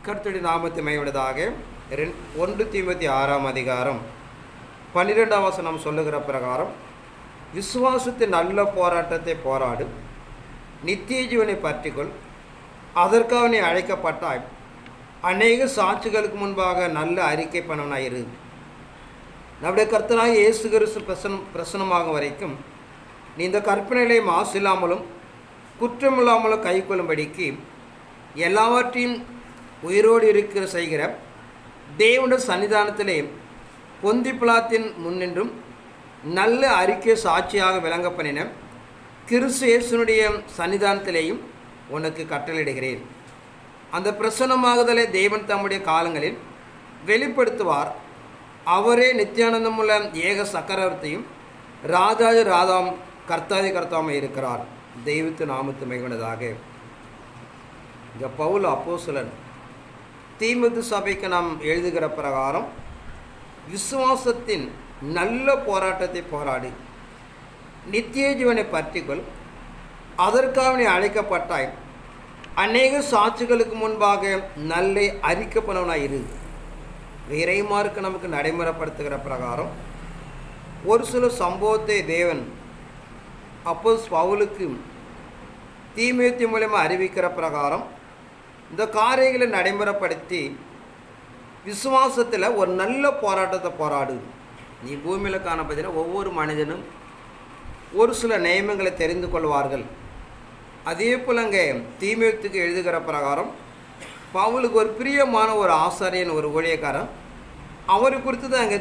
கர்த்தருடைய நாமத்தை மகிமையுள்ளதாக. 1 தீமோத்தேயு 6ஆம் அதிகாரம் 12ஆம் வசனம் சொல்லுகிற பிரகாரம், விசுவாசத்தின் நல்ல போராட்டத்தை போராடு, நித்திய ஜீவனை பற்றிக்கொள், அதற்காக நீ அழைக்கப்பட்டாய், அநேக சாட்சிகளுக்கு முன்பாக நல்ல அறிக்கை பண்ணவனாயிரு. நம்முடைய கர்த்தராகிய இயேசு கிறிஸ்து பிரசனமாகும் வரைக்கும் நீ இந்த கற்பனைகளை மாசு இல்லாமலும் குற்றமில்லாமலும் கை கொள்ளும்படிக்கு எல்லாவற்றையும் உயிரோடு இருக்கிற செய்கிற தேவனுடைய சன்னிதானத்திலே பொந்தி பிலாத்தின் முன்னின்றும் நல்ல அறிக்கை சாட்சியாக விளங்க பண்ணின கிறிஸ்து இயேசுனுடைய சன்னிதானத்திலேயும் உனக்கு கட்டளையிடுகிறேன். அந்த பிரசன்னமாகுதலை தேவன் தம்முடைய காலங்களில் வெளிப்படுத்துவார். அவரே நித்தியானந்தமுள்ள ஏக சக்கரவர்த்தியும் ராஜாதி ராதாம் கர்த்தாதி கர்த்தாவும் இருக்கிறார். தெய்வத்து நாமத்து மகிமையுள்ளதாக. இங்கே பவுல் அப்போஸ்தலன் தீமோத்தேயு சபைக்கு நாம் எழுதுகிற பிரகாரம், விசுவாசத்தின் நல்ல போராட்டத்தை போராடி நித்திய ஜீவனை பற்றிக்கொள், அதற்காக நீ அழைக்கப்பட்டாய், அநேக சாட்சிகளுக்கு முன்பாக நல்ல அறிக்கப்பனவனாயிரு. இறைமார்க்கு நமக்கு நடைமுறைப்படுத்துகிற பிரகாரம் ஒரு சில சம்பவத்தை தேவன் அப்போஸ் பவுலுக்கு தீமோத்தேயு மூலமாக அறிவிக்கிற பிரகாரம் இந்த காரியங்களை நடைமுறைப்படுத்தி விசுவாசத்தில் ஒரு நல்ல போராட்டத்தை போராடு. நீ பூமியில் காணப்பதில் ஒவ்வொரு மனிதனும் ஒரு சில நியமங்களை தெரிந்து கொள்வார்கள். அதே போல் அங்கே தீமோத்தேயுக்கு எழுதுகிற பிரகாரம் பவுலுக்கு ஒரு பிரியமான ஒரு ஆசாரியன், ஒரு ஊழியக்காரன், அவரை குறித்து தான் அங்கே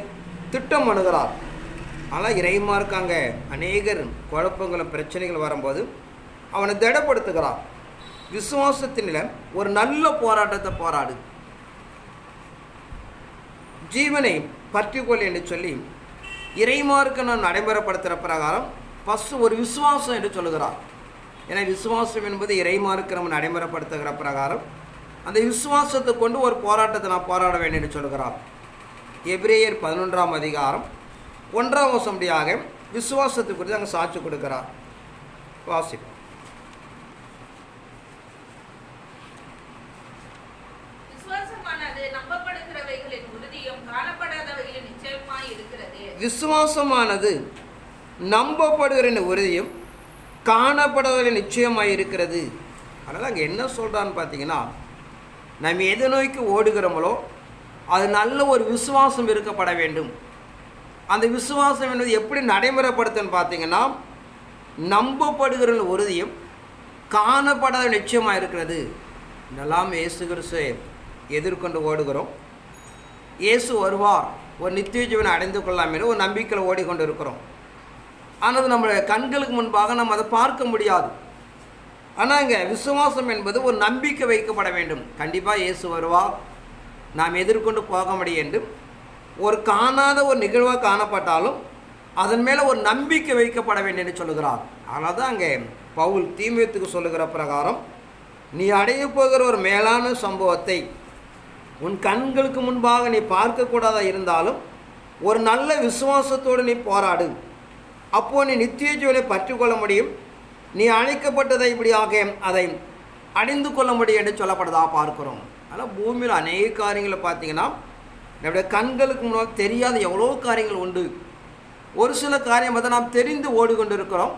திட்டம் பண்ணுகிறார். ஆனால் இறைமார்க்கு அங்கே அநேகர் குழப்பங்களும் பிரச்சனைகள் வரும்போது அவனை திடப்படுத்துகிறார். விசுவாசத்தினில் ஒரு நல்ல போராட்டத்தை போராடு, ஜீவனை பற்றிக்கொள் என்று சொல்லி இறைமார்க்கு நான் நடைமுறைப்படுத்துகிற பிரகாரம் ஃபஸ்ட்டு ஒரு விசுவாசம் என்று சொல்லுகிறார். ஏன்னா விசுவாசம் என்பது இறைமார்க்கு நம்ம நடைமுறைப்படுத்துகிற பிரகாரம் அந்த விசுவாசத்தை கொண்டு ஒரு போராட்டத்தை நான் போராட வேண்டும் என்று சொல்லுகிறார். எபிரேயர் 11ஆம் அதிகாரம் 1ஆம் வசனப்படியாக விசுவாசத்தை குறித்து அங்கே சாட்சி கொடுக்கிறார். வாசிப்போம். விசுவாசமானது நம்பப்படுகிற உறுதியும் காணப்படுகிற நிச்சயமாக இருக்கிறது. அதனால் அங்கே என்ன சொல்கிறான்னு பார்த்தீங்கன்னா, நம்ம எதை நோக்கி ஓடுகிறோமோ அது நல்ல ஒரு விசுவாசம் இருக்கப்பட வேண்டும். அந்த விசுவாசம் என்பது எப்படி நடைமுறைப்படுத்துன்னு பார்த்தீங்கன்னா, நம்பப்படுகிற உறுதியும் காணப்படாத நிச்சயமாக இருக்கிறது. இதெல்லாம் இயேசு கிறிஸ்துவை எதிர்கொண்டு ஓடுகிறோம். இயேசு வருவார், ஒரு நித்திய ஜீவனை அடைந்து கொள்ளலாம் என்று ஒரு நம்பிக்கையில் ஓடிக்கொண்டு இருக்கிறோம். ஆனால் அது நம்மளுடைய கண்களுக்கு முன்பாக நம்ம அதை பார்க்க முடியாது. ஆனால் இங்கே விசுவாசம் என்பது ஒரு நம்பிக்கை வைக்கப்பட வேண்டும். கண்டிப்பாக இயேசு வருவார், நாம் எதிர்கொண்டு போக முடியும் என்று ஒரு காணாத ஒரு நிகழ்வாக காணப்பட்டாலும் அதன் மேலே ஒரு நம்பிக்கை வைக்கப்பட வேண்டும் என்று சொல்லுகிறார். அதனால் தான் அங்கே பவுல் தீமோத்தேயுக்கு சொல்லுகிற பிரகாரம், நீ அடைய போகிற ஒரு மேலான சம்பவத்தை உன் கண்களுக்கு முன்பாக நீ பார்க்கக்கூடாதா இருந்தாலும் ஒரு நல்ல விசுவாசத்தோடு நீ போராடு. அப்போது நீ நித்திய ஜீவனை பற்றிக்கொள்ள முடியும். நீ அழைக்கப்பட்டதை இப்படியாக அதை அடைந்து கொள்ள முடியும் என்று சொல்லப்படுதா பார்க்குறோம். ஆனால் பூமியில் அநேக காரியங்களை பார்த்தீங்கன்னா நம்முடைய கண்களுக்கு முன்னால் தெரியாத எவ்வளோ காரியங்கள் உண்டு. ஒரு சில காரியம் அதை நாம் தெரிந்து ஓடிக்கொண்டு இருக்கிறோம்.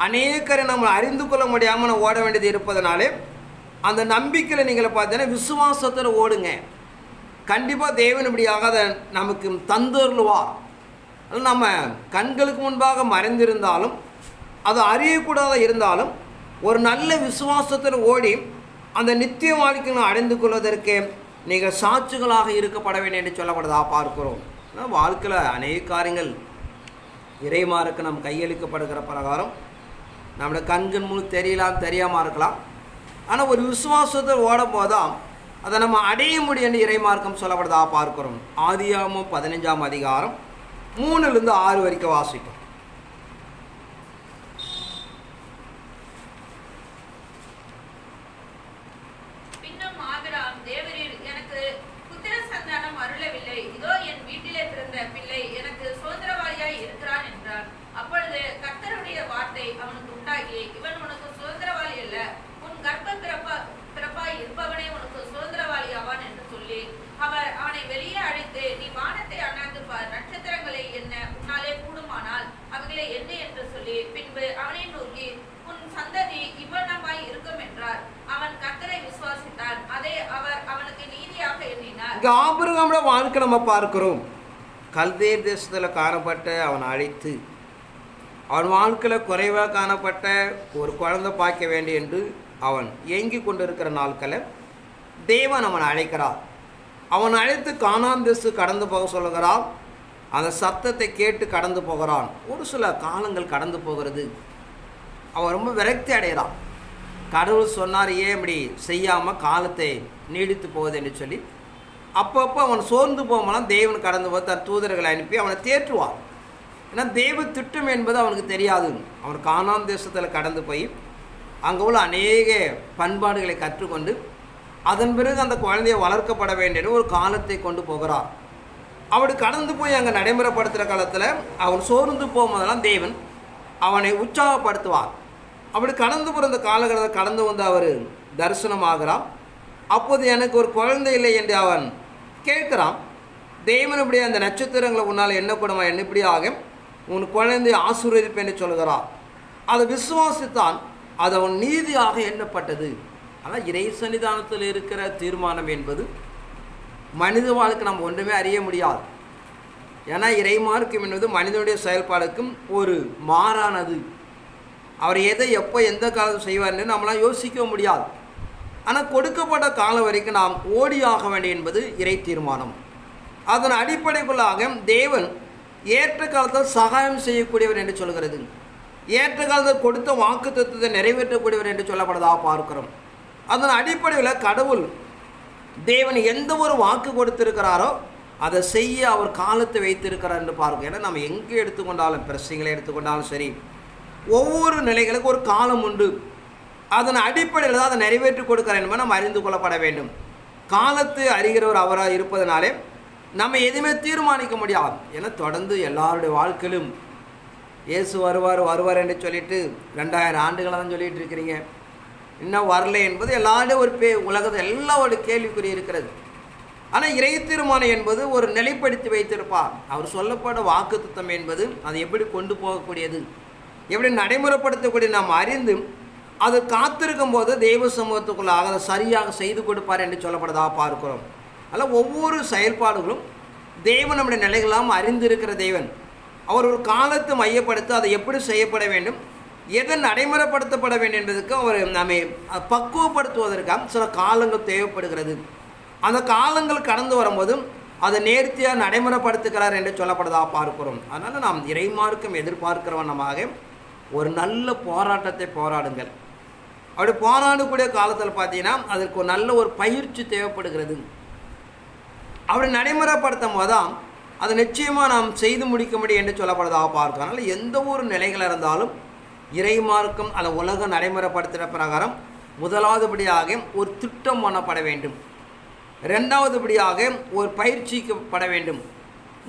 அநேகரை நம்ம அறிந்து கொள்ள முடியாமல் நம்ம ஓட வேண்டியது இருப்பதனாலே அந்த நம்பிக்கையில் நீங்கள் பார்த்தீங்கன்னா விசுவாசத்தில் ஓடுங்க. கண்டிப்பாக தேவன் இப்படியாக அதை நமக்கு தந்துருவார். அது நம்ம கண்களுக்கு முன்பாக மறைந்திருந்தாலும் அது அறியக்கூடாத இருந்தாலும் ஒரு நல்ல விசுவாசத்தில் ஓடி அந்த நித்திய வாழ்க்கையை அடைந்து கொள்வதற்கு நீங்கள் சாட்சிகளாக இருக்கப்பட வேண்டும் என்று சொல்லப்படுதா பார்க்கிறோம். வாழ்க்கையில் அநேக காரியங்கள் இறைமாருக்கு நம் கையளிக்கப்படுகிற பிரகாரம் நம்முடைய கண்கள் முழு தெரியாமல் இருக்கலாம். ஆனால் ஒரு விசுவாசத்தில் ஓடும் போதுதான் அதை நம்ம அடைய முடியும் என்று இறைமார்க்கம் சொல்லப்படுதா பார்க்கிறோம். ஆதியாகமம் 15ஆம் அதிகாரம் 3லிருந்து 6 வரைக்கும் வாசிக்கும். இவன் உனக்கு சுதந்திரவாளி அல்ல, உன் கர்ப்ப பிறப்பாய் இருப்பவனே உனக்கு சுதந்திரவாளியாக இங்கே ஆபிரகாமோட வாழ்க்கை நம்ம பார்க்கிறோம். கல்தேர் தேசத்தில் காணப்பட்ட அவன் அழைத்து அவன் வாழ்க்கையில் குறைவாக காணப்பட்ட ஒரு குழந்தை பார்க்க வேண்டும் என்று அவன் ஏங்கி கொண்டிருக்கிற நாட்களை தேவன் அவன் அழைக்கிறார். அவன் அழைத்து கானான் தேசத்துக்கு கடந்து போக சொல்லுகிறான். அந்த சத்தத்தை கேட்டு கடந்து போகிறான். ஒரு சில காலங்கள் கடந்து போகிறது. அவன் ரொம்ப விரக்தி அடைகிறான். கடவுள் சொன்னார், ஏன் இப்படி செய்யாமல் காலத்தை நீடித்து போகுது என்று சொல்லி அப்பப்போ அவன் சோர்ந்து போகலாம். தேவன் கடந்து போய் தன் தூதர்களை அனுப்பி அவனை தேற்றுவான். ஏன்னா தெய்வ திட்டம் என்பது அவனுக்கு தெரியாது. அவன் கானான் தேசத்தில் கடந்து போய் அங்கே உள்ள அநேக பண்பாடுகளை கற்றுக்கொண்டு அதன் பிறகு அந்த குழந்தையை வளர்க்கப்பட வேண்டிய ஒரு காலத்தை கொண்டு போகிறார். அப்படி கடந்து போய் அங்கே நடைமுறைப்படுத்துகிற காலத்தில் அவன் சோர்ந்து போகும்போதெல்லாம் தேவன் அவனை உற்சாகப்படுத்துவார். அப்படி கடந்து போகிற அந்த காலகட்டத்தில் கடந்து வந்து அவர் தரிசனமாகிறான். அப்போது எனக்கு ஒரு குழந்தை இல்லை என்று அவன் கேட்கிறான். தேவன் இப்படி அந்த நட்சத்திரங்களை உன்னால் என்ன கூடமா என்ன இப்படி ஆகும், உன் குழந்தை ஆசீர்வதிப்பேன் என்று சொல்கிறார். அதை விசுவாசித்தான். அது அவன் நீதியாக எண்ணப்பட்டது. ஆனால் இறை சன்னிதானத்தில் இருக்கிற தீர்மானம் என்பது மனித வாழ்க்கை நம்ம ஒன்றுமே அறிய முடியாது. ஏன்னா இறைமார்க்கம் என்பது மனிதனுடைய செயல்பாடுக்கும் ஒரு மாறானது. அவர் எதை எப்போ எந்த காலத்தில் செய்வார்னு நம்மளாம் யோசிக்க முடியாது. ஆனால் கொடுக்கப்பட்ட காலம் வரைக்கும் நாம் ஓடியாக வேண்டும் என்பது இறை தீர்மானம். அதன் அடிப்படைக்குள்ளாக தேவன் ஏற்ற காலத்தில் சகாயம் செய்யக்கூடியவர் என்று சொல்கிறது. ஏற்ற காலத்தில் கொடுத்த வாக்கு தத்துவத்தை நிறைவேற்றக்கூடியவர் என்று சொல்லப்படுவதாக பார்க்கிறோம். அதன் அடிப்படையில் கடவுள் தேவன் எந்த ஒரு வாக்கு கொடுத்திருக்கிறாரோ அதை செய்ய அவர் காலத்தை வைத்திருக்கிறார் என்று பார்க்கிறோம். ஏன்னா நம்ம எங்கே எடுத்துக்கொண்டாலும் பிரச்சனைகளை எடுத்துக்கொண்டாலும் சரி, ஒவ்வொரு நிலைகளுக்கும் ஒரு காலம் உண்டு. அதன் அடிப்படையில் தான் அதை நிறைவேற்றி கொடுக்கிறார் என்பதை நம்ம அறிந்து கொள்ளப்பட வேண்டும். காலத்தை அறிகிறவர் அவராக இருப்பதனாலே நம்ம எதுவுமே தீர்மானிக்க முடியாது. ஏன்னா தொடர்ந்து எல்லாருடைய வாழ்க்கையிலும் இயேசு வருவார் என்று சொல்லிட்டு 2000 ஆண்டுகளை தான் சொல்லிகிட்டு இருக்கிறீங்க, இன்னும் வரல என்பது எல்லாருடைய ஒரு உலகத்தில் எல்லாருடைய கேள்விக்குறி இருக்கிறது. ஆனால் இறை தீர்மானம் என்பது ஒரு நிலைப்படுத்தி வைத்திருப்பார். அவர் சொல்லப்பட்ட வாக்குத்தத்தம் என்பது அதை எப்படி கொண்டு போகக்கூடியது, எப்படி நடைமுறைப்படுத்தக்கூடிய நாம் அறிந்து அது காத்திருக்கும் போது தெய்வ சமூகத்துக்குள்ளாக அதை சரியாக செய்து கொடுப்பார் என்று சொல்லப்படுவதாக பார்க்கிறோம். அதில் ஒவ்வொரு செயல்பாடுகளும் தேவன் நம்முடைய நிலைகளாம் அறிந்திருக்கிற தேவன். அவர் ஒரு காலத்தை மையப்படுத்த அதை எப்படி செய்யப்பட வேண்டும், எதை நடைமுறைப்படுத்தப்பட வேண்டும் என்பதற்கு அவர் நம்மை பக்குவப்படுத்துவதற்காக சில காலங்கள் தேவைப்படுகிறது. அந்த காலங்கள் கடந்து வரும்போது அதை நேர்த்தியாக நடைமுறைப்படுத்துகிறார் என்று சொல்லப்படுவதாக பார்க்கிறோம். அதனால் நாம் இறைமார்க்கம் எதிர்பார்க்கிறவனமாக ஒரு நல்ல போராட்டத்தை போராடுங்கள். அப்படி போராடக்கூடிய காலத்தில் பார்த்தீங்கன்னா அதற்கு ஒரு நல்ல ஒரு பயிற்சி தேவைப்படுகிறது. அப்படி நடைமுறைப்படுத்தும் போது தான் அதை நிச்சயமாக நாம் செய்து முடிக்க முடியும் என்று சொல்லப்படுவதாக பார்க்கிறோம். அதனால் எந்த ஒரு நிலைகள் இருந்தாலும் இறைமார்க்கம் அல்ல உலக நடைமுறைப்படுத்துகிற பிரகாரம் முதலாவதுபடியாக ஒரு திட்டம் பண்ணப்பட வேண்டும், ரெண்டாவதுபடியாக ஒரு பயிற்சிக்கப்பட வேண்டும்,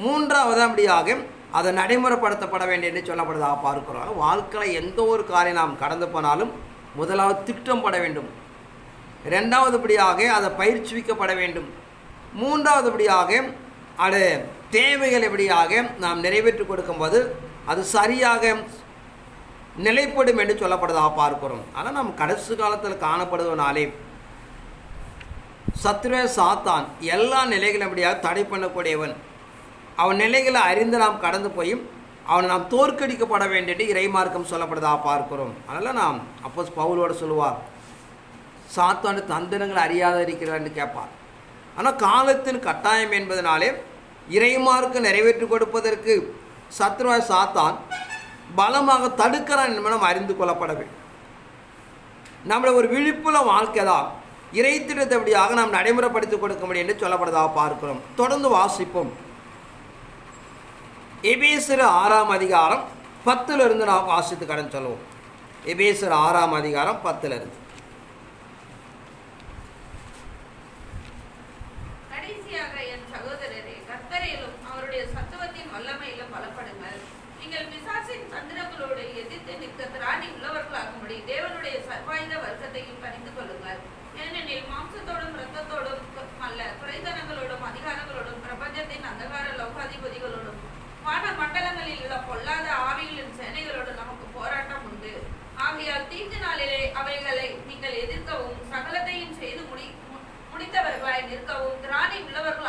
மூன்றாவதுபடியாக அதை நடைமுறைப்படுத்தப்பட வேண்டும் என்று சொல்லப்படுவதாக பார்க்கிறோம். வாழ்க்கையில் எந்த ஒரு காரியம் நாம் கடந்து போனாலும் முதலாவது திட்டம் பட வேண்டும், ரெண்டாவதுபடியாக அதை பயிற்சிக்கப்பட வேண்டும், மூன்றாவதுபடியாக அது தேவைகள் எப்படியாக நாம் நிறைவேற்றி கொடுக்கும்போது அது சரியாக நிலைப்படும் என்று சொல்லப்படுவதாக பார்க்கிறோம். ஆனால் நாம் கடைசி காலத்தில் காணப்படுவதனாலே சத்ருவே சாத்தான் எல்லா நிலைகளும் எப்படியாக தடை பண்ணக்கூடியவன். அவன் நிலைகளை அறிந்து நாம் கடந்து போயும் அவனை நாம் தோற்கடிக்கப்பட வேண்டிய இறைமார்க்கம் சொல்லப்படுவதாக பார்க்கிறோம். அதனால் நாம் அப்போ பவுலோடு சொல்லுவார், சாத்தான தந்திரங்கள் அறியாத இருக்கிறார் என்று கேட்பார். ஆனால் காலத்தின் கட்டாயம் என்பதனாலே இறைமார்க்கம் நிறைவேற்றி கொடுப்பதற்கு சத்ருவாய் சாத்தான் பலமாக தடுக்கிறான் என்பதை நாம் அறிந்து கொள்ளப்பட வேண்டும். நம்மளை ஒரு விழிப்புல வாழ்க்கை தான் இறை திட்டத்தபடியாக நாம் நடைமுறைப்படுத்தி கொடுக்க முடியும் என்று சொல்லப்படுவதாக பார்க்கிறோம். தொடர்ந்து வாசிப்போம். எபேசியர் 6ஆம் அதிகாரம் 10 நாம் வாசித்து கடன் சொல்லுவோம். எபேசியர் 6ஆம் அதிகாரம் 10 கடைசியாக என் சகோதரரே, கர்த்தரிலும் அவருடைய சத்துவத்தின் வல்லமையிலும் பலப்படுங்கள். நீங்கள் பிசாசின் தந்திரங்களோடு எதிர்த்து நிற்க திராணி உள்ளவர்களாகும்படி தேவனுடைய சர்வாயுத வர்க்கத்தையும் பணிந்து கொள்ளுங்கள். ஏனெனில் மாம்சத்தோடும் இரத்தத்தோடும் அல்ல, குறைதனங்களோடும் அதிகாரங்களோடும் பிரபஞ்சத்தின் அந்தகார லோகாதிபதிகளோடும் வான மண்டலங்களில் உள்ள பொல்லாத ஆவிகளின் சேனைகளோடு நமக்கு போராட்டம் உண்டு. ஆகையால் தீங்கு நாளிலே அவைகளை நீங்கள் எதிர்க்கவும் சகலத்தையும் செய்து முடித்தவர்களாய் நிற்கவும் திராணி உள்ளவர்கள்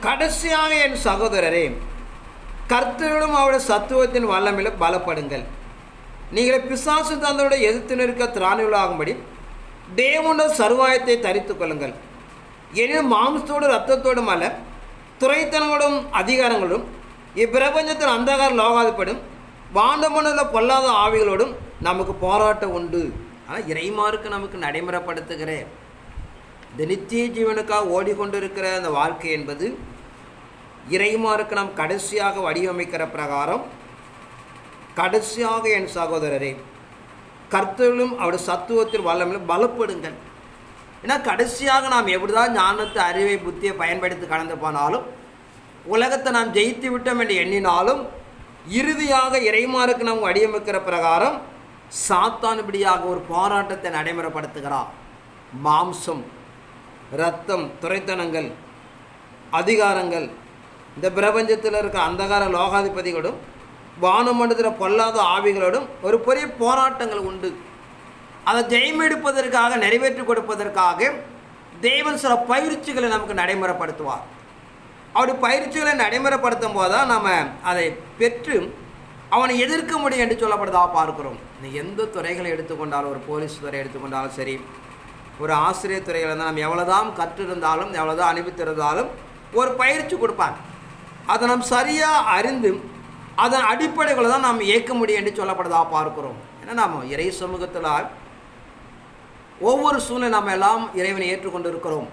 கடைசியாக என் சகோதரரே, கர்த்தரிலும் அவருடைய சத்துவத்தின் வல்லமையில பலப்படுங்கள். நீங்கள் பிசாசு தந்தருடைய எதிர்த்து நிற்க திராணிகளாகும்படி தேவனுடைய சர்வாயத்தை தரித்து கொள்ளுங்கள். எனினும் மாம்சத்தோடு இரத்தத்தோடும் அல்ல, துரைத்தனங்களோடும் அதிகாரங்களோடும் இப்பிரபஞ்சத்தில் அந்தகார லோகாதிப்படும் வாண்டமனுள்ள பொல்லாத ஆவிகளோடும் நமக்கு போராட்டம் உண்டு. ஆனால் இறைமாருக்கு நமக்கு நடைமுறைப்படுத்துகிற இந்த நித்திய ஜீவனுக்காக ஓடிக்கொண்டிருக்கிற அந்த வாழ்க்கை என்பது இறைமாருக்கு நாம் கடைசியாக வடிவமைக்கிற பிரகாரம், கடைசியாக என் சகோதரரே, கர்த்தரிலும் அவருடைய சத்துவத்தில் வல்லமையிலும் பலப்படுங்கள். ஏன்னா கடைசியாக நாம் எப்படிதான் ஞானத்தை, அறிவை, புத்தியை பயன்படுத்தி கடந்து போனாலும், உலகத்தை நாம் ஜெயித்து விட்டோம் என்று எண்ணினாலும், இறுதியாக இறைமாருக்கு நாம் வடிவமைக்கிற பிரகாரம் சாத்தானுபடியாக ஒரு போராட்டத்தை நடைமுறைப்படுத்துகிறார். மாம்சம், இரத்தம், துரைத்தனங்கள், அதிகாரங்கள், இந்த பிரபஞ்சத்தில் இருக்க அந்தகார லோகாதிபதிகளோடும் வானமண்டலத்தில் பொல்லாத ஆவிகளோடும் ஒரு பெரிய போராட்டங்கள் உண்டு. அதை ஜெயமெடுப்பதற்காக, நிறைவேற்றி கொடுப்பதற்காக தேவன் சில பயிற்சிகளை நமக்கு நடைமுறைப்படுத்துவார். அப்படி பயிற்சிகளை நடைமுறைப்படுத்தும் போது தான் நம்ம அதை பெற்று அவனை எதிர்க்க முடியும் என்று சொல்லப்படுதா பார்க்கிறோம். நீ எந்த துறைகளை எடுத்துக்கொண்டாலும், ஒரு போலீஸ் துறை எடுத்துக்கொண்டாலும் சரி, ஒரு ஆசிரியர் துறையில் இருந்தால் நம்ம எவ்வளோதான் கற்றிருந்தாலும், எவ்வளோதான் அனுபவித்திருந்தாலும் ஒரு பயிற்சி கொடுப்பாங்க. அதை நாம் சரியாக அறிந்து அதன் அடிப்படைகளை தான் நாம் இயக்க முடியும் என்று சொல்லப்படுதா பார்க்கிறோம். ஏன்னா நாம் இறை சமூகத்தில் ஒவ்வொரு சூழ்நிலை நாம் எல்லாம் இறைவனை ஏற்றுக்கொண்டு இருக்கிறோம்.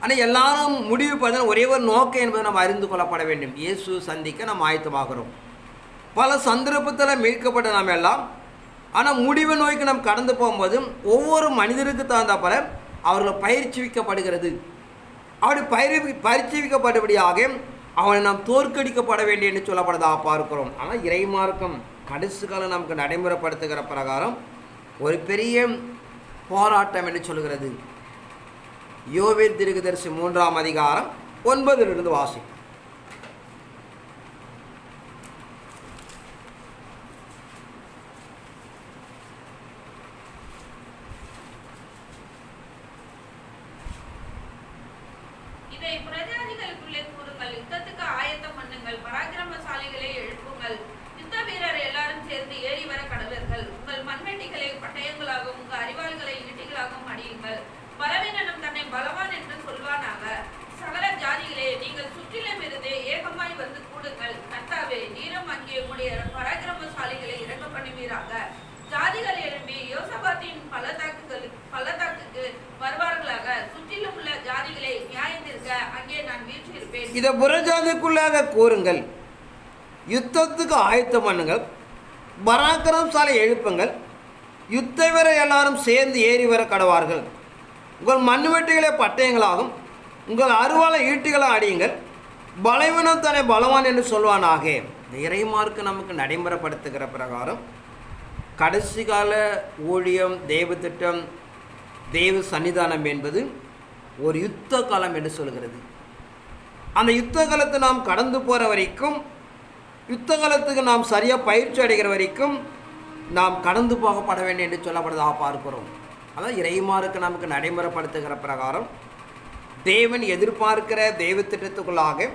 ஆனால் எல்லாரும் முடிவு பார்த்தீங்கன்னா ஒரே ஒரு நோக்கம் என்பதை நாம் அறிந்து கொள்ளப்பட வேண்டும். இயேசு சந்திக்க நாம் ஆயத்தமாகிறோம். பல சந்தர்ப்பத்தில் மீட்கப்பட்ட நாம் எல்லாம், ஆனால் முடிவை நோய்க்கு நாம் கடந்து போகும்போதும் ஒவ்வொரு மனிதருக்கு தகுந்த பல அவர்கள் பயிற்சிவிக்கப்படுகிறது. அப்படி பயிற்சிவிக்கப்பட்டபடியாக அவனை நாம் தோற்கடிக்கப்பட வேண்டும் என்று சொல்லப்படுறதாக பார்க்கிறோம். ஆனால் இறைமார்க்கம் கடைசி காலம் நமக்கு நடைமுறைப்படுத்துகிற பிரகாரம் ஒரு பெரிய போராட்டம் என்று சொல்கிறது. யோவேல் தீர்க்கதரிசி 3ஆம் அதிகாரம் 9 வாசி. இதை பிரஜாதிகளுக்குள்ளே கூறுங்கள், யுத்தத்துக்கு ஆயத்தம் பண்ணுங்கள், பராக்கிரமசாலிகளை எழுப்புங்கள், யுத்த வீரர் எல்லாரும் சேர்ந்து ஏறி வர கடவர்கள். உங்கள் மண்வெட்டிகளை பட்டயங்களாகவும் உங்கள் அறிவாள்களை ஈட்டிகளாகவும் அடியுங்கள். பலவீனனும் தன்னை பலவான் என்று சொல்வானாக. சகல ஜாதிகளே, நீங்கள் சுற்றிலும் இருந்து ஏகமாய் வந்து கூடுங்கள். கர்த்தாவே, நீரும் அங்கே உம்முடைய பராக்கிரமசாலிகளை இறக்க பண்ணுவீராக. ஜாதிகள் எழும்பி யோசபாத்தின் பள்ளத்தாக்குக்கு வருவார்களாக. சுற்றிலும் உள்ள ஜாதிகளை நியாயத்திற்க அங்கே நான் வீற்றிருப்பேன். இதை புறஜாதிக்குள்ளாக கூறுங்கள், யுத்தத்துக்கு ஆயத்தம் பண்ணுங்கள், பராக்கிரமசாலை எழுப்புங்கள், யுத்த வீரர் எல்லாரும் சேர்ந்து ஏறி வர கடவார்கள். உங்கள் மண்வெட்டிகளை பட்டயங்களாகும், உங்கள் அருவாளை ஈட்டிகளை அடியுங்கள். பலவீனம் தன்னை பலவான் என்று சொல்வானாக. இந்த இறைமார்க்கு நமக்கு நடைமுறைப்படுத்துகிற பிரகாரம் கடைசி கால ஊழியம், தெய்வ திட்டம், தெய்வ சன்னிதானம் என்பது ஒரு யுத்த காலம் என்று சொல்கிறது. அந்த யுத்த காலத்தை நாம் கடந்து போகிற வரைக்கும், யுத்த காலத்துக்கு நாம் சரியாக பயிற்சி அடைகிற வரைக்கும் நாம் கடந்து போகப்பட வேண்டும் என்று சொல்லப்படுவதாக பார்க்கிறோம். அதான் இறைமாருக்கு நமக்கு நடைமுறைப்படுத்துகிற பிரகாரம் தேவன் எதிர்பார்க்கிற தெய்வ திட்டத்துக்குள்ளாக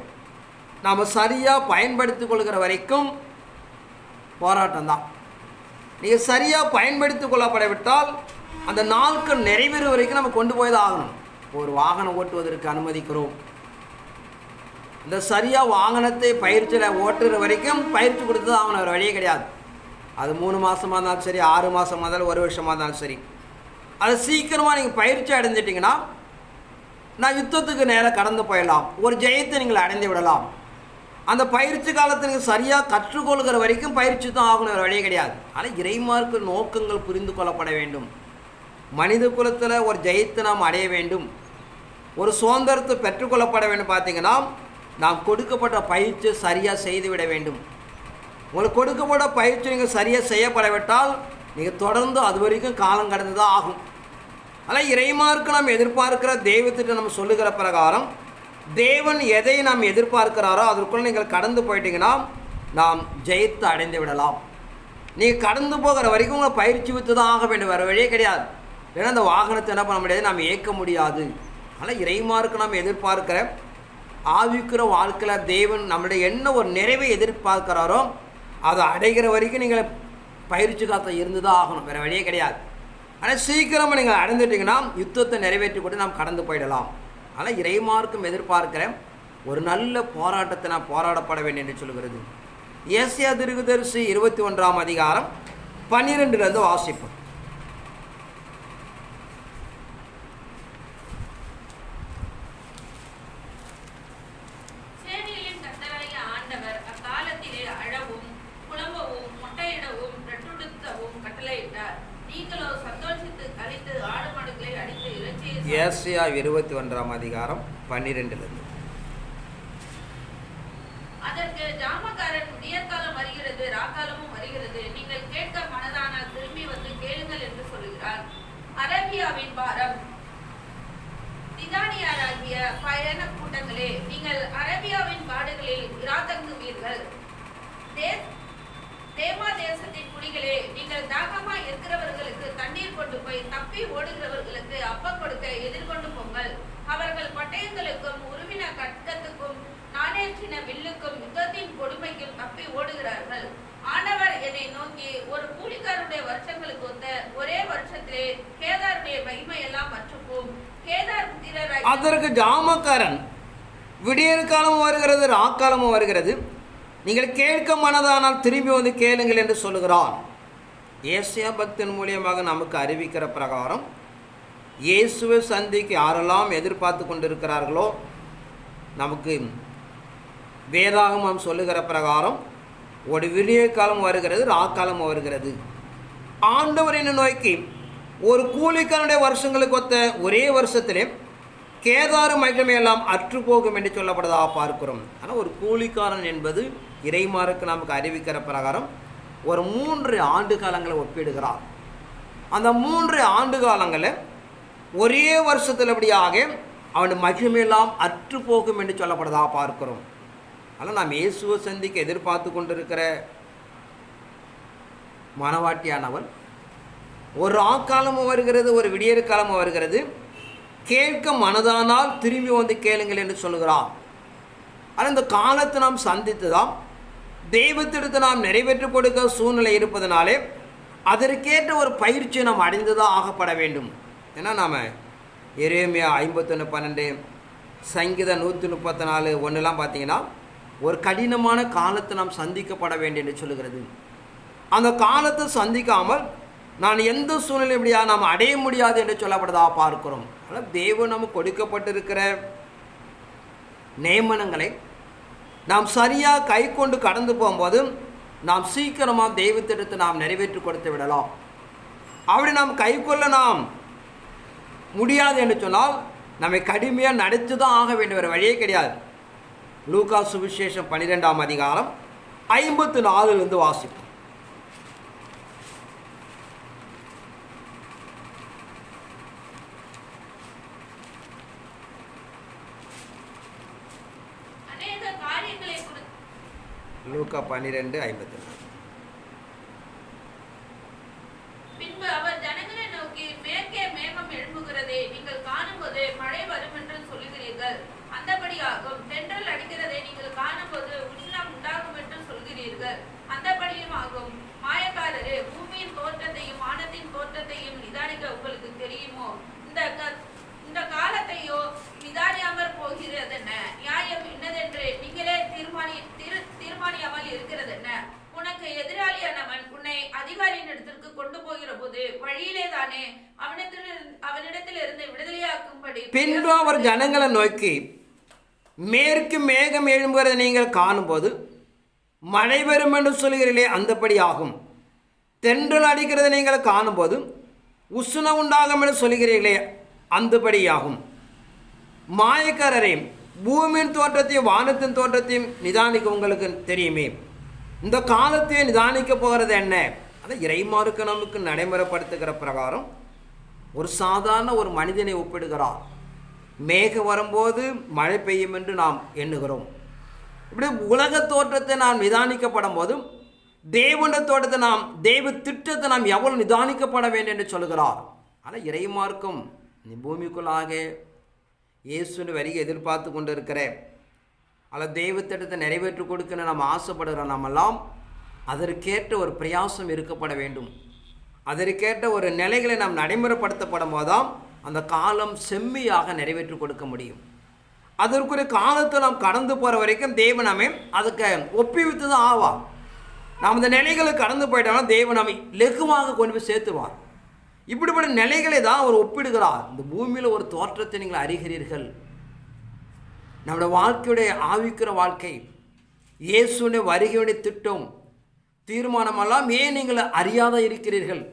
நாம் சரியாக பயன்படுத்தி கொள்கிற வரைக்கும் போராட்டம் தான். நீங்கள் சரியாக பயன்படுத்தி கொள்ளப்படவிட்டால் அந்த நாட்கள் நிறைவேறும் வரைக்கும் நம்ம கொண்டு போய் தான் ஆகணும். ஒரு வாகனம் ஓட்டுவதற்கு அனுமதிக்கிறோம், இந்த சரியாக வாகனத்தை பயிற்சியில் ஓட்டுற வரைக்கும் பயிற்சி கொடுத்து தான் ஆகணும், ஒரு வழியே கிடையாது. அது 3 மாதமாக இருந்தாலும் சரி, 6 மாதமாக இருந்தாலும், 1 வருஷமாக இருந்தாலும் சரி. அது சீக்கிரமாக நீங்கள் பயிற்சி அடைஞ்சிட்டிங்கன்னா நான் யுத்தத்துக்கு நேராக கடந்து போயிடலாம், ஒரு ஜெயத்தை நீங்கள் அடைந்து விடலாம். அந்த பயிற்சி காலத்தை நீங்கள் சரியாக கற்றுக்கொள்கிற வரைக்கும் பயிற்சி தான் ஆகணும், ஒரு வழியே கிடையாது. ஆனால் இறைமார்க்கு நோக்கங்கள் புரிந்து கொள்ளப்பட வேண்டும். மனித குலத்தில் ஒரு ஜெயத்தை நாம் அடைய வேண்டும், ஒரு சுதந்திரத்தை பெற்றுக்கொள்ளப்பட வேண்டும். பார்த்திங்கன்னா நாம் கொடுக்கப்பட்ட பயிற்சி சரியாக செய்துவிட வேண்டும். உங்களுக்கு கொடுக்கப்பட்ட பயிற்சி நீங்கள் சரியாக செய்யப்படவிட்டால் நீங்கள் தொடர்ந்து அது வரைக்கும் காலம் கடந்து தான் ஆகும். ஆனால் இறைமார்க்கு நாம் எதிர்பார்க்கிற தெய்வத்திட்ட நம்ம சொல்லுகிற பிரகாரம் தேவன் எதை நாம் எதிர்பார்க்கிறாரோ அதற்குள்ளே நீங்கள் கடந்து போயிட்டீங்கன்னா நாம் ஜெயித்து அடைந்து விடலாம். நீங்கள் கடந்து போகிற வரைக்கும் உங்களை பயிற்சி வித்து தான் ஆக வேண்டும், வேறு வழியே கிடையாது. ஏன்னா அந்த வாகனத்தை என்ன பண்ண முடியாது, நாம் இயக்க முடியாது. ஆனால் இறைமார்க்கு நாம் எதிர்பார்க்கிற ஆவிக்குற வாழ்க்கையில் தேவன் நம்முடைய என்ன ஒரு நிறைவை எதிர்பார்க்கிறாரோ அதை அடைகிற வரைக்கும் நீங்கள் பயிற்சி காத்த இருந்து தான் ஆகணும், வேறு வழியே கிடையாது. ஆனால் சீக்கிரமாக நீங்கள் அடைந்துட்டிங்கன்னா யுத்தத்தை நிறைவேற்றி கொண்டு நாம் கடந்து போயிடலாம். ஆனால் இறைமார்க்கம் எதிர்பார்க்கிற ஒரு நல்ல போராட்டத்தை நான் போராடப்பட வேண்டும் என்று சொல்கிறது. ஏசாயா தீர்க்கதரிசி 21ஆம் அதிகாரம் 12 வாசிப்போம். ஏசாயா 21ஆம் அதிகாரம் 12. அதற்கு ஜாமக்காரன், விடியற்காலம் வருகிறது, ராக்காலமும் வருகிறது, நீங்கள் கேட்க மனதானால் திரும்பி வந்து கேளுங்கள் என்று சொல்லுகிறார். அரேபியாவின் பாரம், திதானியராகிய பயண கூட்டங்களே, நீங்கள் அரேபியாவின் காடுகளில் இராதங்குவீர்கள். தேமா தேசத்தின் குடிகளே, நீங்கள் தாகமாய் இருக்கிறவர்களுக்கு தண்ணீர் கொண்டு போய், தப்பி ஓடுகிறவர்களுக்கு அப்பம் கொடுக்க எதிர்கொண்டு போங்கள். அவர்கள் பட்டயங்களுக்கும் உருவின கட்கத்துக்கும் நாணேற்றின வில்லுக்கும் யுத்தத்தின் கொடுமைக்கும் தப்பி ஓடுகிறார்கள். ஆண்டவர் என்னை நோக்கி, ஒரு கூலிக்காரருடைய வருஷங்களுக்கு ஒத்த ஒரே வருஷத்திலே கேதாருடைய மகிமையெல்லாம் மற்றுப்போம். கேதார் புத்திரராய் அதற்கு ஜாமக்காரன், விடியற் காலமும் வருகிறது, ராக்காலமும் வருகிறது, நீங்கள் கேட்க மனதானால் திரும்பி வந்து கேளுங்கள் என்று சொல்லுகிறான். ஏசாயா பக்தன் மூலியமாக நமக்கு அறிவிக்கிற பிரகாரம் இயேசுவை சந்திக்கு யாரெல்லாம் எதிர்பார்த்து கொண்டிருக்கிறார்களோ, நமக்கு வேதாகமம் சொல்லுகிற பிரகாரம் ஒரு விடிய காலம் வருகிறது, ராக்காலம் வருகிறது. ஆண்டவரின் நோக்கி ஒரு கூலிக்காரனுடைய வருஷங்களுக்கு ஒத்த ஒரே வருஷத்திலே கேதாரு மகிமையெல்லாம் அற்று போகும் என்று சொல்லப்படுவதாக பார்க்கிறோம். ஆனால் ஒரு கூலிக்காரன் என்பது இறைமாருக்கு நமக்கு அறிவிக்கிற பிரகாரம் ஒரு 3 ஆண்டு காலங்களை ஒப்பிடுகிறார். அந்த 3 ஆண்டு காலங்களில் ஒரே வருஷத்தில் அப்படியாக அவன் மகிமையெல்லாம் அற்று போகும் என்று சொல்லப்படுவதாக பார்க்கிறோம். ஆனால் நாம் இயேசுவை சந்திக்க எதிர்பார்த்து கொண்டிருக்கிற மனவாட்டியானவன் ஒரு ராக்காலமும் வருகிறது, ஒரு விடியற் காலமும் வருகிறது, கேட்க மனதானால் திரும்பி வந்து கேளுங்கள் என்று சொல்லுகிறான். ஆனால் இந்த காலத்தை நாம் சந்தித்துதான் தெய்வத்திடத்தை நாம் நிறைவேற்றி கொடுக்க சூழ்நிலை இருப்பதனாலே அதற்கேற்ற ஒரு பயிற்சியை நாம் அடைந்துதான் ஆகப்பட வேண்டும். ஏன்னா நாம் எரேமியா 51:12, சங்கீதம் 134 1 பார்த்தீங்கன்னா ஒரு கடினமான காலத்தை நாம் சந்திக்கப்பட வேண்டும் என்று சொல்லுகிறது. அந்த காலத்தை சந்திக்காமல் நான் எந்த சூழ்நிலை எப்படியா நாம் அடைய முடியாது என்று சொல்லப்படுதா பார்க்கிறோம். அதனால் தேவன் நமக்கு கொடுக்கப்பட்டிருக்கிற நியமனங்களை நாம் சரியாக கை கொண்டு கடந்து போகும்போது நாம் சீக்கிரமாக தெய்வத்திடத்தை நாம் நிறைவேற்றி கொடுத்து விடலாம். அப்படி நாம் கை கொள்ள நாம் முடியாது என்று சொன்னால் நம்மை கடுமையாக நடத்தி தான் ஆக வேண்டிய ஒரு வழியே கிடையாது. லூக்கா சுவிசேஷம் 12ஆம் அதிகாரம் 54 வாசிப்போம். லூக்கா 12:54. பின்பு அவர் ஜனங்களை நோக்கி, மேற்கே மேகம் எழும்புகிறதே, நீங்கள் காணும்போது மழை வரும் என்று சொல்லுகிறீர்கள், அந்தபடியாகும். தென்றல் அடிக்கிறதை நீங்கள் காணும்போது உஷ்ணம் உண்டாகும் என்று சொல்கிறீர்கள், அந்தபடியும் ஆகும். மாயக்காரரே, பூமியின் தோற்றத்தையும் வானத்தின் தோற்றத்தையும் நிதானிக்க உங்களுக்கு தெரியுமோ? இந்த காலத்தையோ நிதானியாமற் போகிறதென்ன? நியாயம் இன்னதென்று நீங்களே தீர்மானியாமல் இருக்கிறதென்ன? உனக்கு எதிராளியானவன் உன்னை அதிகாரியின் இடத்திற்கு கொண்டு போகிற போது வழியிலே தானே அவனிடத்திலிருந்து விடுதலையாக்கும்படி. பின்பு அவர் ஜனங்களை நோக்கி, மேற்கு மேகம் எழும்புகிறதை நீங்கள் காணும்போது மழை வரும் என்று சொல்கிறீர்களே, அந்தபடி ஆகும். தென்றல் அடிக்கிறதை நீங்கள் காணும்போது உஷ்ணம் உண்டாகும் என்று சொல்கிறீர்களே, அந்தபடியாகும். மாயக்காரரே, பூமியின் தோற்றத்தையும் வானத்தின் தோற்றத்தையும் நிதானிக்க உங்களுக்கு தெரியுமே, இந்த காலத்தையே நிதானிக்க போகிறது என்ன? அதை இறைமாருக்கு நமக்கு நடைமுறைப்படுத்துகிற பிரகாரம் ஒரு சாதாரண ஒரு மனிதனை ஒப்பிடுகிறார். மேகம் வரும்போது மழை பெய்யும் என்று நாம் எண்ணுகிறோம். இப்படி உலக தோற்றத்தை நாம் நிதானிக்கப்படும் போதும் தேவனுடைய தோட்டத்தை நாம் தெய்வ திட்டத்தை நாம் எவ்வளவு நிதானிக்கப்பட வேண்டும் என்று சொல்கிறார். ஆனால் இறைமார்க்கம் பூமிக்குள்ளாக இயேசுவின் வருகை எதிர்பார்த்து கொண்டிருக்கிற அல்லது தெய்வ திட்டத்தை நிறைவேற்றி கொடுக்கணும் நம்ம ஆசைப்படுகிற நம்மெல்லாம் அதற்கேற்ற ஒரு பிரயாசம் இருக்கப்பட வேண்டும். அதற்கேற்ற ஒரு நிலைகளை நாம் நடைமுறைப்படுத்தப்படும் போதுதான் அந்த காலம் செம்மையாக நிறைவேற்றி கொடுக்க முடியும். அதற்குரிய காலத்தை நாம் கடந்து போகிற வரைக்கும் தேவன் நம்மை அதுக்கு ஒப்புவித்து தான் ஆவா. நாம் இந்த நிலைகளை கடந்து போயிட்டோம்னா தேவன் நம்மை லெகுவாக கொண்டு போய் சேர்த்துவார். இப்படிப்பட்ட நிலைகளை தான் அவர் ஒப்பிடுகிறார். இந்த பூமியில் ஒரு தோற்றத்தை நீங்கள் அறிகிறீர்கள். நம்முடைய வாழ்க்கையுடைய ஆவிக்கிற வாழ்க்கை, இயேசுடைய வருகையுடைய திட்டம், தீர்மானமெல்லாம் ஏன் நீங்கள் அறியாத இருக்கிறீர்கள்?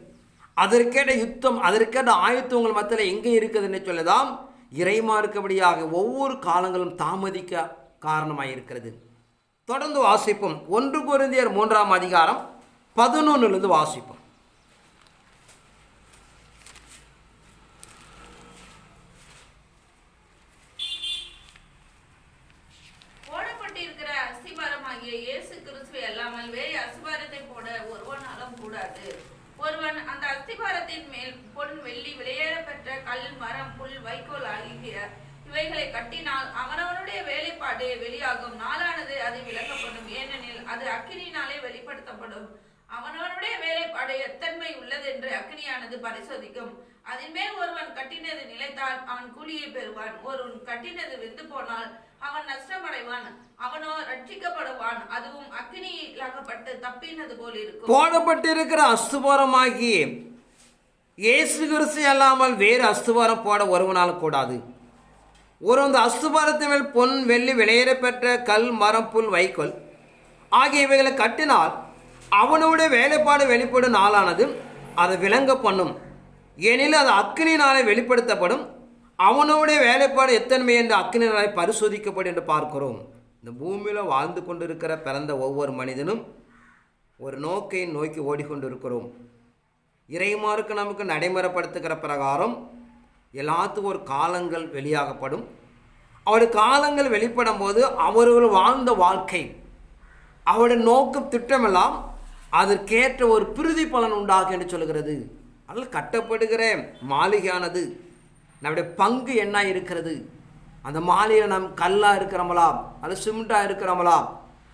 அதற்கேட்ட யுத்தம், அதற்கேட்ட ஆயுத்தம் உங்கள் மத்தியில் எங்கே இருக்குதுன்னு சொல்லிதான் இறைமாறுக்கபடியாக ஒவ்வொரு காலங்களும் தாமதிக்க காரணமாக இருக்கிறது. தொடர்ந்து வாசிப்போம். 1 கொரிந்தியர் 3ஆம் அதிகாரம் 11 வாசிப்போம். போடப்பட்டிருக்கிற அஸ்திபாரமாகிய இயேசு கிறிஸ்துவை அல்லாமல் வேறு அஸ்திபாரத்தை போட ஒருவனாலும் கூடாது. ஒருவன் அந்த அஸ்திபாரத்தின் மேல் பொன் வெள்ளி வெளியேறப்பெற்ற கல் மரம் புல் வைக்கோல் ஆகிய இவைகளை கட்டினால் அவனவனுடைய வேலைப்பாடு வெளியாகும். நாளானது அது விளக்கப்படும். ஏனெனில் அது அக்கினியினாலே வெளிப்படுத்தப்படும். அவனவனுடைய வேலைப்பாடு எத்தன்மை உள்ளது என்று அக்கினியானது பரிசோதிக்கும். அதன் மேல் ஒருவன் கட்டினது நிலைத்தால் அவன் கூலியை பெறுவான். ஒருவன் கட்டினது வெந்து போனால் அவன் நஷ்டமடைவான். அவனோ ரட்சிக்கப்படுவான், அதுவும் அக்கினியிலாகப்பட்டு தப்பினது போல் இருக்கும். போடப்பட்டிருக்கிற அஸ்திபாரமாகி இயேசு கிறிஸ்து அல்லாமல் வேறு அஸ்திபாரம் போட ஒருவனால் கூடாது. ஒரு அந்த அஸ்திபாரத்தின் மேல் பொன் வெள்ளி வெளியேறப்பெற்ற கல் மரம் புல் வைக்கோல் ஆகிய இவைகளை கட்டினால் அவனுடைய வேலைப்பாடு வெளிப்படும். நாளானது அதை விளங்க பண்ணும். ஏனெனில் அது அக்கினியினாலே வெளிப்படுத்தப்படும். அவனுடைய வேலைப்பாடு எத்தன்மை என்று அக்கினியினாலே பரிசோதிக்கப்படும் என்று பார்க்கிறோம். இந்த பூமியில் வாழ்ந்து கொண்டிருக்கிற பிறந்த ஒவ்வொரு மனிதனும் ஒரு நோக்கை நோக்கி ஓடிக்கொண்டிருக்கிறோம். இறைமாருக்கு நமக்கு நடைமுறைப்படுத்துகிற பிரகாரம் எல்லாத்துக்கும் ஒரு காலங்கள் வெளியாகப்படும். அவருடைய காலங்கள் வெளிப்படும் போது அவர்கள் வாழ்ந்த வாழ்க்கை, அவருடைய நோக்கம் திட்டமெல்லாம் அதற்கேற்ற ஒரு பிரிதி பலன் உண்டாகும் என்று சொல்கிறது. அதில் கட்டப்படுகிற மாளிகையானது நம்முடைய பங்கு என்ன இருக்கிறது? அந்த மாளிகையில் நாம் கல்லாக இருக்கிறோமலா, அது சிமெண்டாக இருக்கிறோமலா,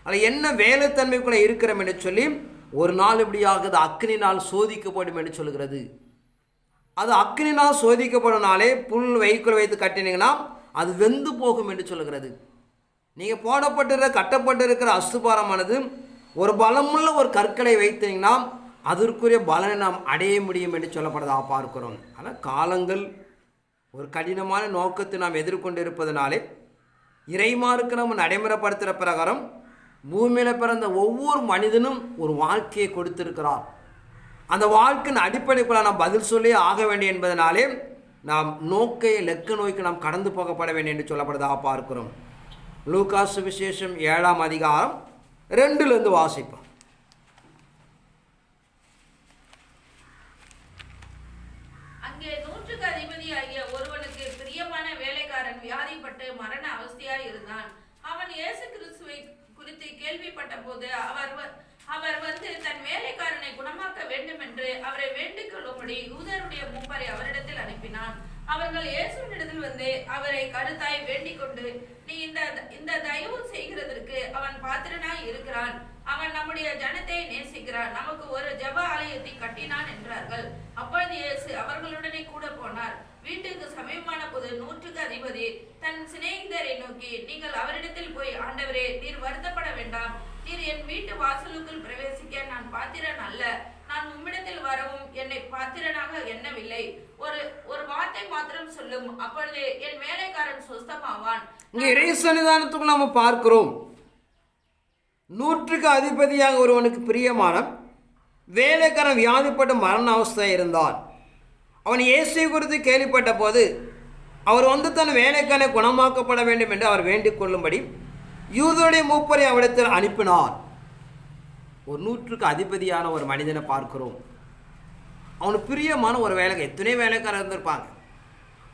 அதில் என்ன வேலைத்தன்மைக்குள்ளே இருக்கிறோம் என்று சொல்லி ஒரு நாள் இப்படியாகுது அக்னினால் சோதிக்கப்படும் என்று சொல்கிறது. அது அக்னினால் சோதிக்கப்படனாலே புல் வைக்கோல் வைத்து கட்டினீங்கன்னா அது வெந்து போகும் என்று சொல்கிறது. நீங்கள் போடப்பட்டிருக்கிற கட்டப்பட்டிருக்கிற அஸ்திபாரமானது ஒரு பலமுள்ள ஒரு கற்களை வைத்தீங்கன்னா அதற்குரிய பலனை நாம் அடைய முடியும் என்று சொல்லப்படுறதாக பார்க்கிறோம். ஆனால் காலங்கள் ஒரு கடினமான நோக்கத்தை நாம் எதிர்கொண்டு இருப்பதனாலே இறைமாருக்கு நம்ம நடைமுறைப்படுத்துகிற பிரகாரம் பூமியில் பிறந்த ஒவ்வொரு மனிதனும் ஒரு வாழ்க்கையை கொடுத்திருக்கிறார். அந்த வாழ்க்கையின் அடிப்படைக்குள்ள நாம் பதில் சொல்லி ஆக வேண்டும் என்பதனாலே நாம் நோக்கை லெக்க நோய்க்கு நாம் கடந்து போகப்பட வேண்டும் என்று சொல்லப்படுறதாக பார்க்கிறோம். லூக்கா சுவிசேஷம் 7ஆம் அதிகாரம் 2 வாசிப்போம். அங்கே 100க்கு அதிபதியாகிய ஒருவனுக்கு பிரியமான வேலைக்காரன் வியாதிப்பட்டு மரண அவஸ்தையாய் இருந்தான். அவன் இயேசு கிறிஸ்துவை குறித்து கேள்விப்பட்ட போது அவர் வந்து தன் வேலைக்காரனை குணமாக்க வேண்டும் என்று அவரை வேண்டிக் கொள்ளும்படி யூதருடைய மூப்பரை அவரிடத்தில் அனுப்பினான். அவர்கள் இயேசுவினிடத்தில் வந்து அவரை கருத்தாய் வேண்டிக் கொண்டு, நீ இந்த தயவு செய்கிறதற்கு அவன் பாத்திரனாய் இருக்கிறான். அவன் நம்முடைய ஜனத்தை நேசிக்கிறான். நமக்கு ஒரு ஜெப ஆலயத்தை கட்டினான் என்றார்கள். அப்பொழுது இயேசு அவர்களுடனே கூட போனார். வீட்டுக்கு சமீபமான போது 100க்கு அதிபதி தன் சிநேகிதரை நோக்கி, நீங்கள் அவரிடத்தில் போய், ஆண்டவரே, நீர் வருத்தப்பட வேண்டாம். நீர் என் வீட்டு வாசலுக்குள் பிரவேசிக்க நான் பாத்திரன் அல்ல. நான் உம்மிடத்தில் வரவும் என்னை பாத்திரனாக எண்ணவில்லை. ஒரு வார்த்தை மாத்திரம் சொல்லும், அப்பொழுது என் வேலைக்காரன் சுஸ்தமாவான். இங்கே இறை சன்னிதானத்துக்குள் நாம பார்க்கிறோம். 100க்கு அதிபதியாக ஒருவனுக்கு பிரியமான வேலைக்காரன் வியாதிப்பட்ட மரண அவஸ்தை இருந்தான். அவன் இயேசுவை குறித்து கேள்விப்பட்ட போது அவர் வந்து தன் வேலைக்காரனை குணமாக்கப்பட வேண்டும் என்று அவர் வேண்டிக் கொள்ளும்படி யூதருடைய மூப்பரை அவரிடத்தில் அனுப்பினார். ஒரு 100க்கு அதிபதியான ஒரு மனிதனை பார்க்கிறோம். அவனுக்கு பிரியமான ஒரு வேலைக்காரன், எத்தனை வேலைக்காரர் இருந்திருப்பாங்க,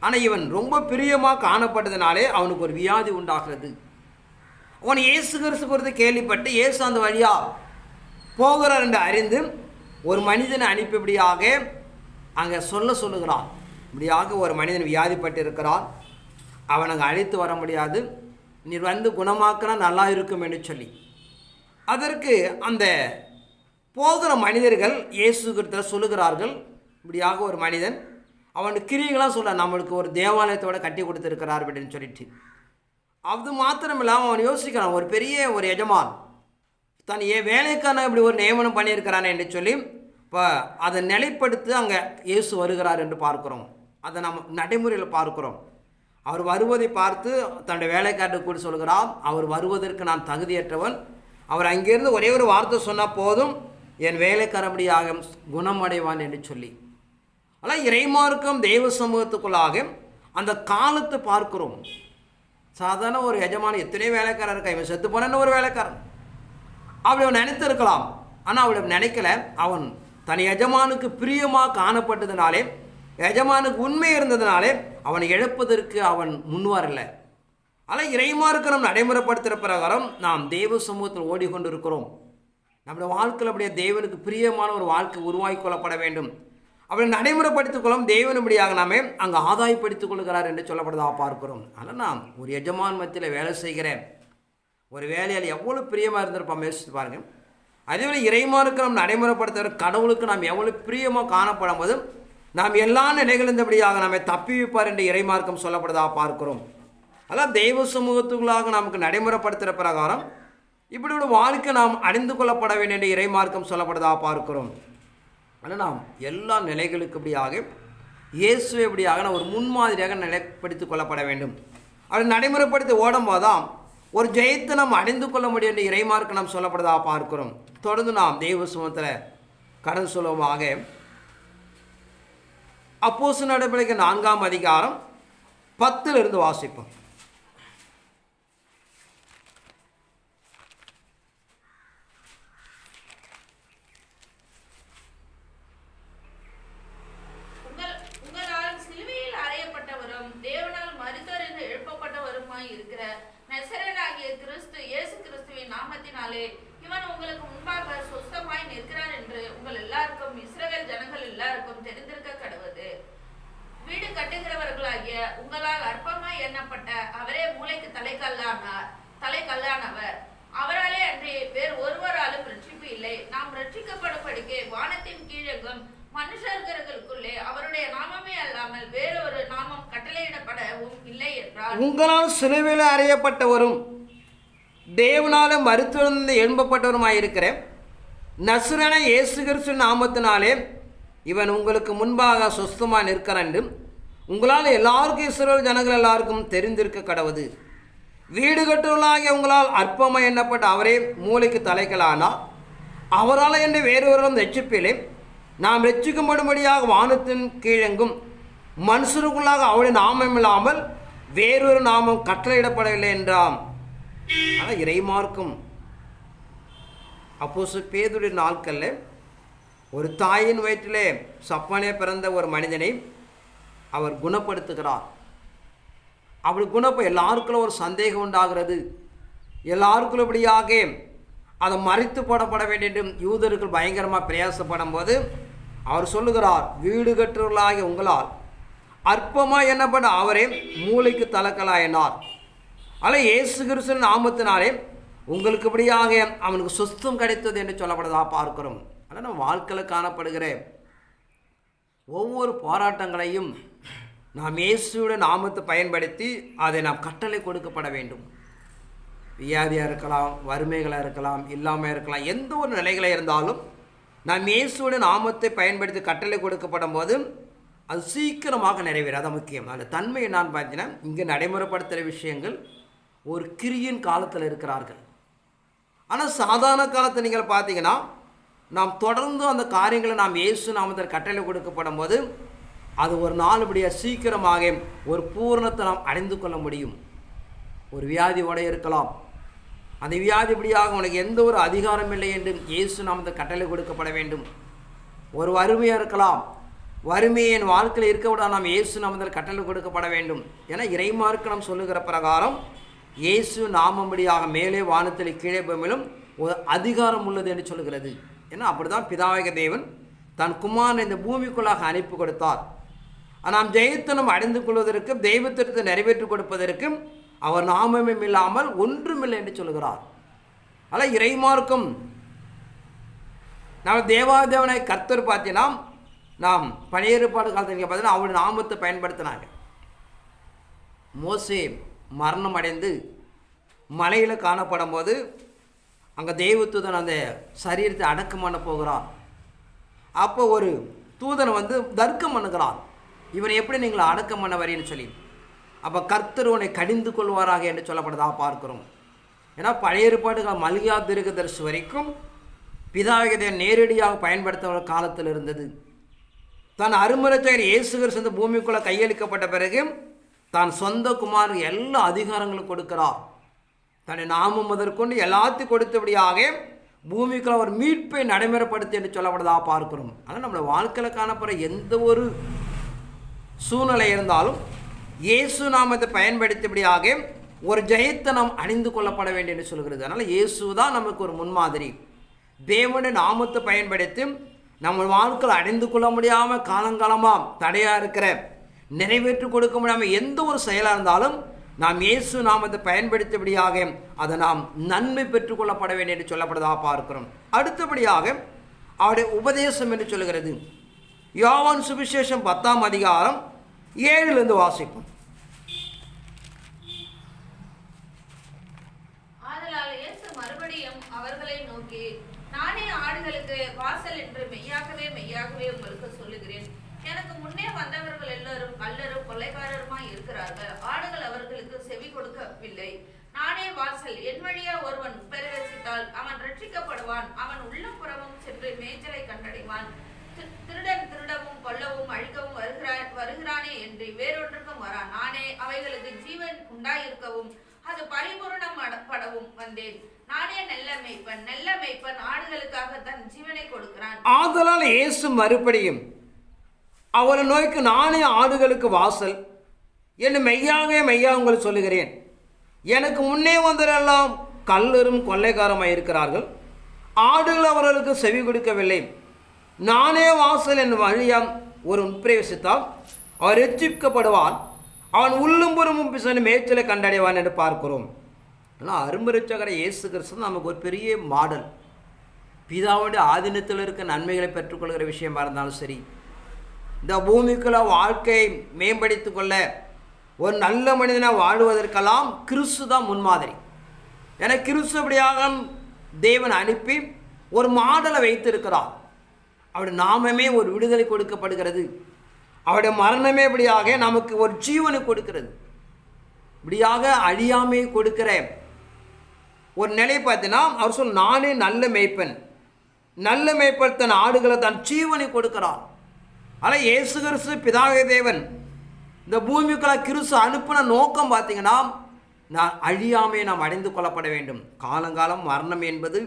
ஆனால் இவன் ரொம்ப பிரியமாக காணப்பட்டதுனாலே அவனுக்கு ஒரு வியாதி உண்டாகிறது. அவன் இயேசு கிறிஸ்து குறித்து கேள்விப்பட்டு இயேசு அந்த வழியா போகிறார் என்று அறிந்து ஒரு மனிதனை அனுப்பிபடியாக அங்கே சொல்லுகிறான். இப்படியாக ஒரு மனிதன் வியாதிப்பட்டு இருக்கிறான், அவன் அங்கே அழைத்து வர முடியாது, நீர் வந்து குணமாக்கினா நல்லா இருக்கும் என்று சொல்லி. அதற்கு அந்த போகிற மனிதர்கள் இயேசு கிட்ட சொல்லுகிறார்கள், இப்படியாக ஒரு மனிதன் அவனுக்கு கிரியைகளாக சொல்ல நம்மளுக்கு ஒரு தேவாலயத்தோட கட்டி கொடுத்துருக்கிறார் அப்படின்னு சொல்லிட்டு. அது மாத்திரம் இல்லாமல் அவன் யோசிக்கிறான், ஒரு பெரிய ஒரு எஜமான் தன் வேலைக்கான இப்படி ஒரு நியமனம் பண்ணியிருக்கிறானே என்று சொல்லி இப்போ அதை நிலைப்படுத்தி அங்கே இயேசு வருகிறார் என்று பார்க்குறோம். அதை நம்ம நடைமுறையில் பார்க்குறோம். அவர் வருவதை பார்த்து தன்னுடைய வேலைக்காரர் கூட சொல்கிறார், அவர் வருவதற்கு நான் தகுதியற்றவன், அவர் அங்கேருந்து ஒரே ஒரு வார்த்தை சொன்னால் போதும் என் வேலைக்காரபடியாக குணமடைவான் என்று சொல்லி. ஆனால் இறைமார்க்கம் தெய்வ சமூகத்துக்குள்ளாக அந்த காலத்தை பார்க்கிறோம். சாதாரண ஒரு எஜமான எத்தனையோ வேலைக்காரர் இருக்கா, இவன் செத்து போனன்னு ஒரு வேலைக்காரன் அப்படி அவன் நினைத்திருக்கலாம். ஆனால் அவள் நினைக்கல. அவன் தன் எஜமானுக்கு பிரியமாக காணப்பட்டதுனாலே, எஜமானுக்கு உண்மை இருந்ததுனாலே அவனை இழப்பதற்கு அவன் முன்வரலை. ஆனால் இறைமார்க்கு நம் நடைமுறைப்படுத்துகிற பிரகாரம் நாம் தெய்வ சமூகத்தில் ஓடிக்கொண்டு இருக்கிறோம். நம்முடைய வாழ்க்கையில் அப்படியே தேவனுக்கு பிரியமான ஒரு வாழ்க்கை உருவாக்கி கொள்ளப்பட வேண்டும். அப்படி நடைமுறைப்படுத்திக் கொள்ளும் தேவனுபடியாக நாமே அங்கே ஆதாயப்படுத்திக் கொள்கிறார் என்று சொல்லப்படுவதாக பார்க்கிறோம். ஆனால் நாம் ஒரு எஜமான் மத்தியில் வேலை செய்கிறேன், ஒரு வேலையால் எவ்வளோ பிரியமாக இருந்திருப்போம் யோசித்து பாருங்கள். அதேபோல் இறைமார்க்கு நாம் நடைமுறைப்படுத்துகிற கடவுளுக்கு நாம் எவ்வளோ பிரியமாக காணப்படும் போது நாம் எல்லா நிலைகளிருந்தபடியாக நம்மை தப்பி வைப்பார் என்று இறைமார்க்கம் சொல்லப்படுவதாக பார்க்கிறோம். அதான் தெய்வ சமூகத்துக்குள்ளாக நமக்கு நடைமுறைப்படுத்துகிற பிரகாரம் இப்படி ஒரு வாழ்க்கை நாம் அறிந்து கொள்ளப்பட வேண்டும் என்று இறைமார்க்கம் சொல்லப்படுவதாக பார்க்கிறோம். ஆனால் நாம் எல்லா நிலைகளுக்கு இப்படியாக இயேசுவை இப்படியாக நாம் ஒரு முன்மாதிரியாக நிலைப்படுத்திக் கொள்ளப்பட வேண்டும். அப்படி நடைமுறைப்படுத்தி ஓடும்போது தான் ஒரு ஜெயத்தை நாம் அறிந்து கொள்ள முடியும் என்று இறைமார்க்கு நாம் சொல்லப்படுவதாக பார்க்கிறோம். தொடர்ந்து நாம் தெய்வ சமூகத்தில் கடந்து சொல்லுவோமாக. அப்போஸ்தலர் நடவடிக்கைகள் 4ஆம் அதிகாரம் 10 வாசிப்போம். இருக்கிற நசரேயனாகிய கிறிஸ்து இயேசு கிறிஸ்துவின் நாமத்தினாலே இவன் உங்களுக்கு முன்பாக சுத்தமாய் நிற்கிறார் என்று உங்கள் எல்லாருக்கும் இஸ்ரவேல் ஜனங்கள் எல்லாருக்கும் தெரிந்திருக்க கடவுது. வீடு கட்டுகிறவர்களாகிய உங்களால் அற்பமாய் எண்ணப்பட்ட அவரே மூளைக்கு தலைக்கல்லானவர். அவராலே அன்றி வேறு ஒருவராலும் ரட்சிப்பு இல்லை. நாம் ரட்சிக்கப்படும்படிக்கு வானத்தின் கீழெங்கும் மனுஷர்களுக்குள்ளே அவருடைய நாமமே அல்லாமல் வேறொரு நாமம் கட்டளையிடப்படவும் இல்லை என்றார். உங்களால் சிலுவையில் அறையப்பட்டவரும் தேவனால மருத்துவ எழும்பப்பட்டவருமாயிருக்கிற நசரேயனாகிய இயேசு கிறிஸ்து நாமத்தினாலே இவன் உங்களுக்கு முன்பாக சொஸ்தமாக நிற்கிறான் என்றும் உங்களால் எல்லாருக்கும் இஸ்ரவேல் ஜனங்கள் எல்லாருக்கும் தெரிந்திருக்க கடவுது. வீடு கட்டுவர்களாகிய உங்களால் அற்பமாக எண்ணப்பட்ட அவரே மூளைக்கு தலைக்கலானார். அவரால் என்று வேறொருவரும் ரட்சிப்பிலே நாம் ரட்சிக்கும்படியாக வானத்தின் கீழெங்கும் மனுஷருக்குள்ளாக அவருடைய நாமம் இல்லாமல் வேறொரு நாமம் கட்டளையிடப்படவில்லை என்றாம். ஆனால் இறைமார்க்கும் அப்போஸ்தலர் பேதுருவின் நாட்களில் ஒரு தாயின் வயிற்றிலே சப்பானே பிறந்த ஒரு மனிதனை அவர் குணப்படுத்துகிறார். அப்படி எல்லாருக்குள்ள ஒரு சந்தேகம் உண்டாகிறது. எல்லாருக்குள்ள இப்படியாக அதை மறைத்து போடப்பட வேண்டும் யூதர்கள் பயங்கரமாக பிரயாசப்படும் போது அவர் சொல்லுகிறார், வீடு கட்டுவர்களாகிய உங்களால் அற்பமாக எண்ணப்பட்ட அவரே மூளைக்கு தலைக்கலாயினார். அதில் இயேசு கிறிஸ்துவின் நாமத்தினாலே உங்களுக்கு இப்படியாக அவனுக்கு சுத்தம் கிடைத்தது என்று சொல்லப்படுவதாக பார்க்கிறோம். ஆனால் நம்ம வாழ்க்கையில் காணப்படுகிற ஒவ்வொரு போராட்டங்களையும் நாம் இயேசுவோட நாமத்தை பயன்படுத்தி அதை நாம் கட்டளை கொடுக்கப்பட வேண்டும். வியாதியாக இருக்கலாம், வறுமைகளாக இருக்கலாம், இல்லாமல் இருக்கலாம், எந்த ஒரு நிலைகளாக இருந்தாலும் நாம் இயேசுவோட நாமத்தை பயன்படுத்தி கட்டளை கொடுக்கப்படும் போது அது சீக்கிரமாக நிறைவேறும். அது முக்கியம். அந்த தன்மை என்னான்னு பார்த்தீங்கன்னா, இங்கே நடைமுறைப்படுத்துகிற விஷயங்கள் ஒரு கிரியின் காலத்தில் இருக்கிறார்கள். ஆனால் சாதாரண காலத்தை நீங்கள் பார்த்தீங்கன்னா நாம் தொடர்ந்து அந்த காரியங்களை நாம் இயேசு நாமத்தில் கட்டளை கொடுக்கப்படும் போது அது ஒரு நாள் இப்படியாக சீக்கிரமாக ஒரு பூரணத்தை நாம் அடைந்து கொள்ள முடியும். ஒரு வியாதியோடு இருக்கலாம், அந்த வியாதி இப்படியாக உனக்கு எந்த ஒரு அதிகாரம் இல்லை என்று இயேசு நாமத்தில் கட்டளை கொடுக்கப்பட வேண்டும். ஒரு வறுமையாக இருக்கலாம், வறுமையை என் வாழ்க்கையில் இருக்க விட நாம் இயேசு நாமத்தில் கட்டளை கொடுக்கப்பட வேண்டும். ஏன்னா இறைமார்க்கு நாம் சொல்லுகிற பிரகாரம் இயேசு நாமம்படியாக மேலே வானத்தில் கீழே பூமியிலும் ஒரு அதிகாரம் உள்ளது என்று சொல்கிறது. ஏன்னா அப்படி தான் பிதாவாகிய தேவன் தன் குமாரனை இந்த பூமிக்குள்ளாக அனுப்பி கொடுத்தார். நாம் ஜெயத்தனம் அடைந்து கொள்வதற்கும் தெய்வத்திற்கு நிறைவேற்றி கொடுப்பதற்கும் அவர் நாமமும் இல்லாமல் ஒன்றுமில்லை என்று சொல்கிறார். அதனால் இறைமார்க்கம் நம்ம தேவாதேவனை கர்த்தர் பார்த்தீங்கன்னா நாம் பழைய ஏற்பாடு காலத்தில் பார்த்தீங்கன்னா அவருடைய நாமத்தை பயன்படுத்தினாங்க. மோசே மரணம் அடைந்து மலையில் காணப்படும் போது அங்கே தெய்வதூதன் அந்த சரீரத்தை அடக்கம் பண்ண போகிறார். அப்போ ஒரு தூதன் வந்து தர்க்கம் பண்ணுகிறார், இவனை எப்படி நீங்கள் அடக்கம் பண்ண வரீன்னு சொல்லி. அப்போ கர்த்தர் உன்னை கடிந்து கொள்வாராக என்று சொல்லப்படுறதா பார்க்கிறோம். ஏன்னா பழைய ஏற்பாடுகள் மல்கியா தீர்க்கதரிசி வரைக்கும் பிதாவிகதை நேரடியாக பயன்படுத்த காலத்தில் இருந்தது. தான் அருமரட்சகர் இயேசு கிறிஸ்து பூமிக்குள்ளே கையளிக்கப்பட்ட பிறகு தான் சொந்த குமாருக்கு எல்லா அதிகாரங்களும் கொடுக்கிறார். தன்னை நாமம் முதற்கொண்டு எல்லாத்தையும் கொடுத்தபடியாக பூமிக்குள்ள ஒரு மீட்பை நடைமுறைப்படுத்தி என்று சொல்லப்படுறதா பார்க்கிறோம். ஆனால் நம்மளோட வாழ்க்கையில் காணப்படுற எந்த ஒரு சூழ்நிலை இருந்தாலும் இயேசு நாமத்தை பயன்படுத்தியபடியாக ஒரு ஜெயத்தை நாம் அணிந்து கொள்ளப்பட வேண்டும் என்று சொல்கிறது. அதனால் இயேசு தான் நமக்கு ஒரு முன்மாதிரி. தேவனுடைய நாமத்தை பயன்படுத்தி நம்ம வாழ்க்கையில் அடைந்து கொள்ள முடியாமல் காலங்காலமாக தடையாக இருக்கிற நிறைவேற்றி கொடுக்க முடியாமல் எந்த ஒரு செயலாக இருந்தாலும் நாம் இயேசு நாமத்தை பயன்படுத்தியபடியாக அதை நாம் நன்மை பெற்றுக்கொள்ளப்பட வேண்டும் என்று சொல்லப்படுவதாக பார்க்கிறோம். அடுத்தபடியாக அவருடைய உபதேசம் என்று சொல்கிறது. யோவான் சுவிசேஷம் 10ஆம் அதிகாரம் 7 வாசிப்போம். ஆதலால் இயேசு மறுபடியும் அவர்களை நோக்கி, நானே ஆடுகளுக்கு வாசல் என்று மெய்யாகவே மெய்யாகவே உங்களுக்கு சொல்லுகிறேன். எனக்கு முன்னே வந்தவர்கள் எல்லாரும் கள்ளரும் கொள்ளைக்காரருமாய் இருக்கிறார்கள். ஆடுகள் அவர்களுக்கு செவி கொடுக்கவில்லை. நானே வாசல். என் வழியா ஒருவன் பிரவேசித்தால் அவன் ரட்சிக்கப்படுவான். அவன் உள்ளம் புறமும் சென்று மேய்ச்சலை கண்டடைவான். திருடன் திருடவும் கொல்லவும் அழிக்கவும் வருகிறானே என்று வேறொன்றுக்கும் வரான். நானே அவைகளுக்கு ஜீவன் உண்டாயிருக்கவும் அது பரிபூரணப்படவும் வந்தேன். நானே நல்ல மேய்ப்பன். நல்ல மேய்ப்பன் ஆடுகளுக்காக தன் ஜீவனை கொடுக்கிறான். ஆதலால் இயேசு மறுபடியும் அவரை நோய்க்கு, நானே ஆடுகளுக்கு வாசல் என்று மெய்யாகவே மெய்யாக உங்களுக்கு சொல்லுகிறேன். எனக்கு முன்னே வந்தவரெல்லாம் கள்ளரும் கொள்ளைக்காரமாக இருக்கிறார்கள். ஆடுகள் அவர்களுக்கு செவி கொடுக்கவில்லை. நானே வாசல் என் வழியாம் ஒரு பிரவேசித்தால் அவர் ரட்சிக்கப்படுவான். அவன் உள்ளும் புறமும் பிசனு மேய்ச்சலை கண்டடைவான் என்று பார்க்கிறோம். ஆனால் அரும்பரிச்சகரை இயேசு கிறிஸ்து நமக்கு ஒரு பெரிய மாடல். பிதாவுடைய ஆதீனத்தில் இருக்க நன்மைகளை பெற்றுக்கொள்கிற விஷயமா இருந்தாலும் சரி, இந்த பூமிக்குள்ள வாழ்க்கையை மேம்படுத்திக் கொள்ள ஒரு நல்ல மனிதனை வாழ்வதற்கெல்லாம் கிறிஸ்து தான் முன்மாதிரி. ஏன்னா கிறிஸ்து அப்படியாக தேவன் அனுப்பி ஒரு மாடலை வைத்திருக்கிறார். அவருடைய நாமமே ஒரு விடுதலை கொடுக்கப்படுகிறது. அவருடைய மரணமே இப்படியாக நமக்கு ஒரு ஜீவனை கொடுக்கிறது. இப்படியாக அழியாமை கொடுக்கிற ஒரு நிலை பார்த்தீங்கன்னா அவர் சொல், நானே நல்ல மேய்ப்பன். நல்ல மேய்ப்பன் தன் ஆடுகளை தன் ஜீவனை கொடுக்கிறார். ஆனால் இயேசு கிறிஸ்து பிதாவே தேவன் இந்த பூமிக்குள்ள கிறிஸ்து அனுப்பின நோக்கம் பார்த்தீங்கன்னா நான் அழியாமையை நாம் அடைந்து கொள்ளப்பட வேண்டும். காலங்காலம் மரணம் என்பது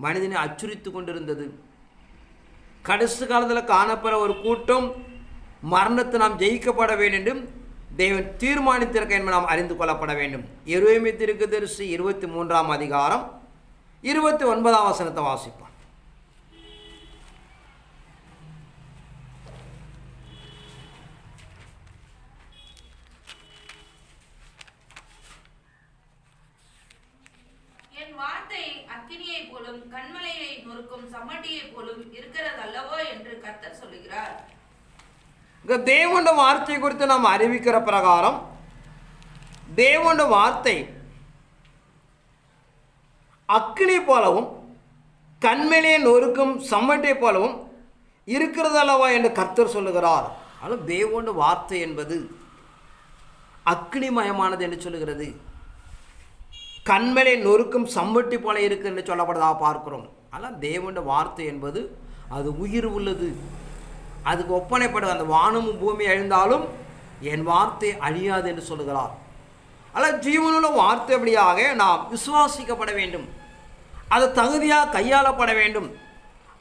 மனிதனை அச்சுறுத்தி கொண்டிருந்தது. கடைசி காலத்தில் காணப்படுற ஒரு கூட்டம் மரணத்தை நாம் ஜெயிக்கப்பட வேண்டும் என்றும் தேவன் தீர்மானித்திருக்க என்பதை நாம் அறிந்து கொள்ளப்பட வேண்டும். எரேமியா தீர்க்கதரிசி 23ஆம் அதிகாரம் 29ஆம் வசனத்தை வாசிப்பான். என் வார்த்தை அக்கினியை போலும் கண்மலையை நொறுக்கும் சம்மட்டியை போலும் இருக்கிறது அல்லவோ என்று கர்த்தர் சொல்லுகிறார். தேவனுடைய வார்த்தை குறித்து நாம் அறிவிக்கிற பிரகாரம் தேவனுடைய வார்த்தை அக்கினி போலவும் கண்மலையை நொறுக்கும் சம்மட்டை போலவும் இருக்கிறது அல்லவா என்று கர்த்தர் சொல்லுகிறார். ஆனால் தேவனுடைய வார்த்தை என்பது அக்கினிமயமானது என்று சொல்லுகிறது. கண்மலை நொறுக்கும் சம்மட்டி போல இருக்கு என்று சொல்லப்படுறதாக பார்க்கிறோம். ஆனால் தேவனுடைய வார்த்தை என்பது அது உயிர் உள்ளது. அதுக்கு ஒப்பனைப்படும். அந்த வானமும் பூமி அழிந்தாலும் என் வார்த்தை அழியாது என்று சொல்லுகிறார். ஆனால் ஜீவனுள்ள வார்த்தை அப்படியாக நாம் விசுவாசிக்கப்பட வேண்டும். அது தகுதியாக கையாளப்பட வேண்டும்.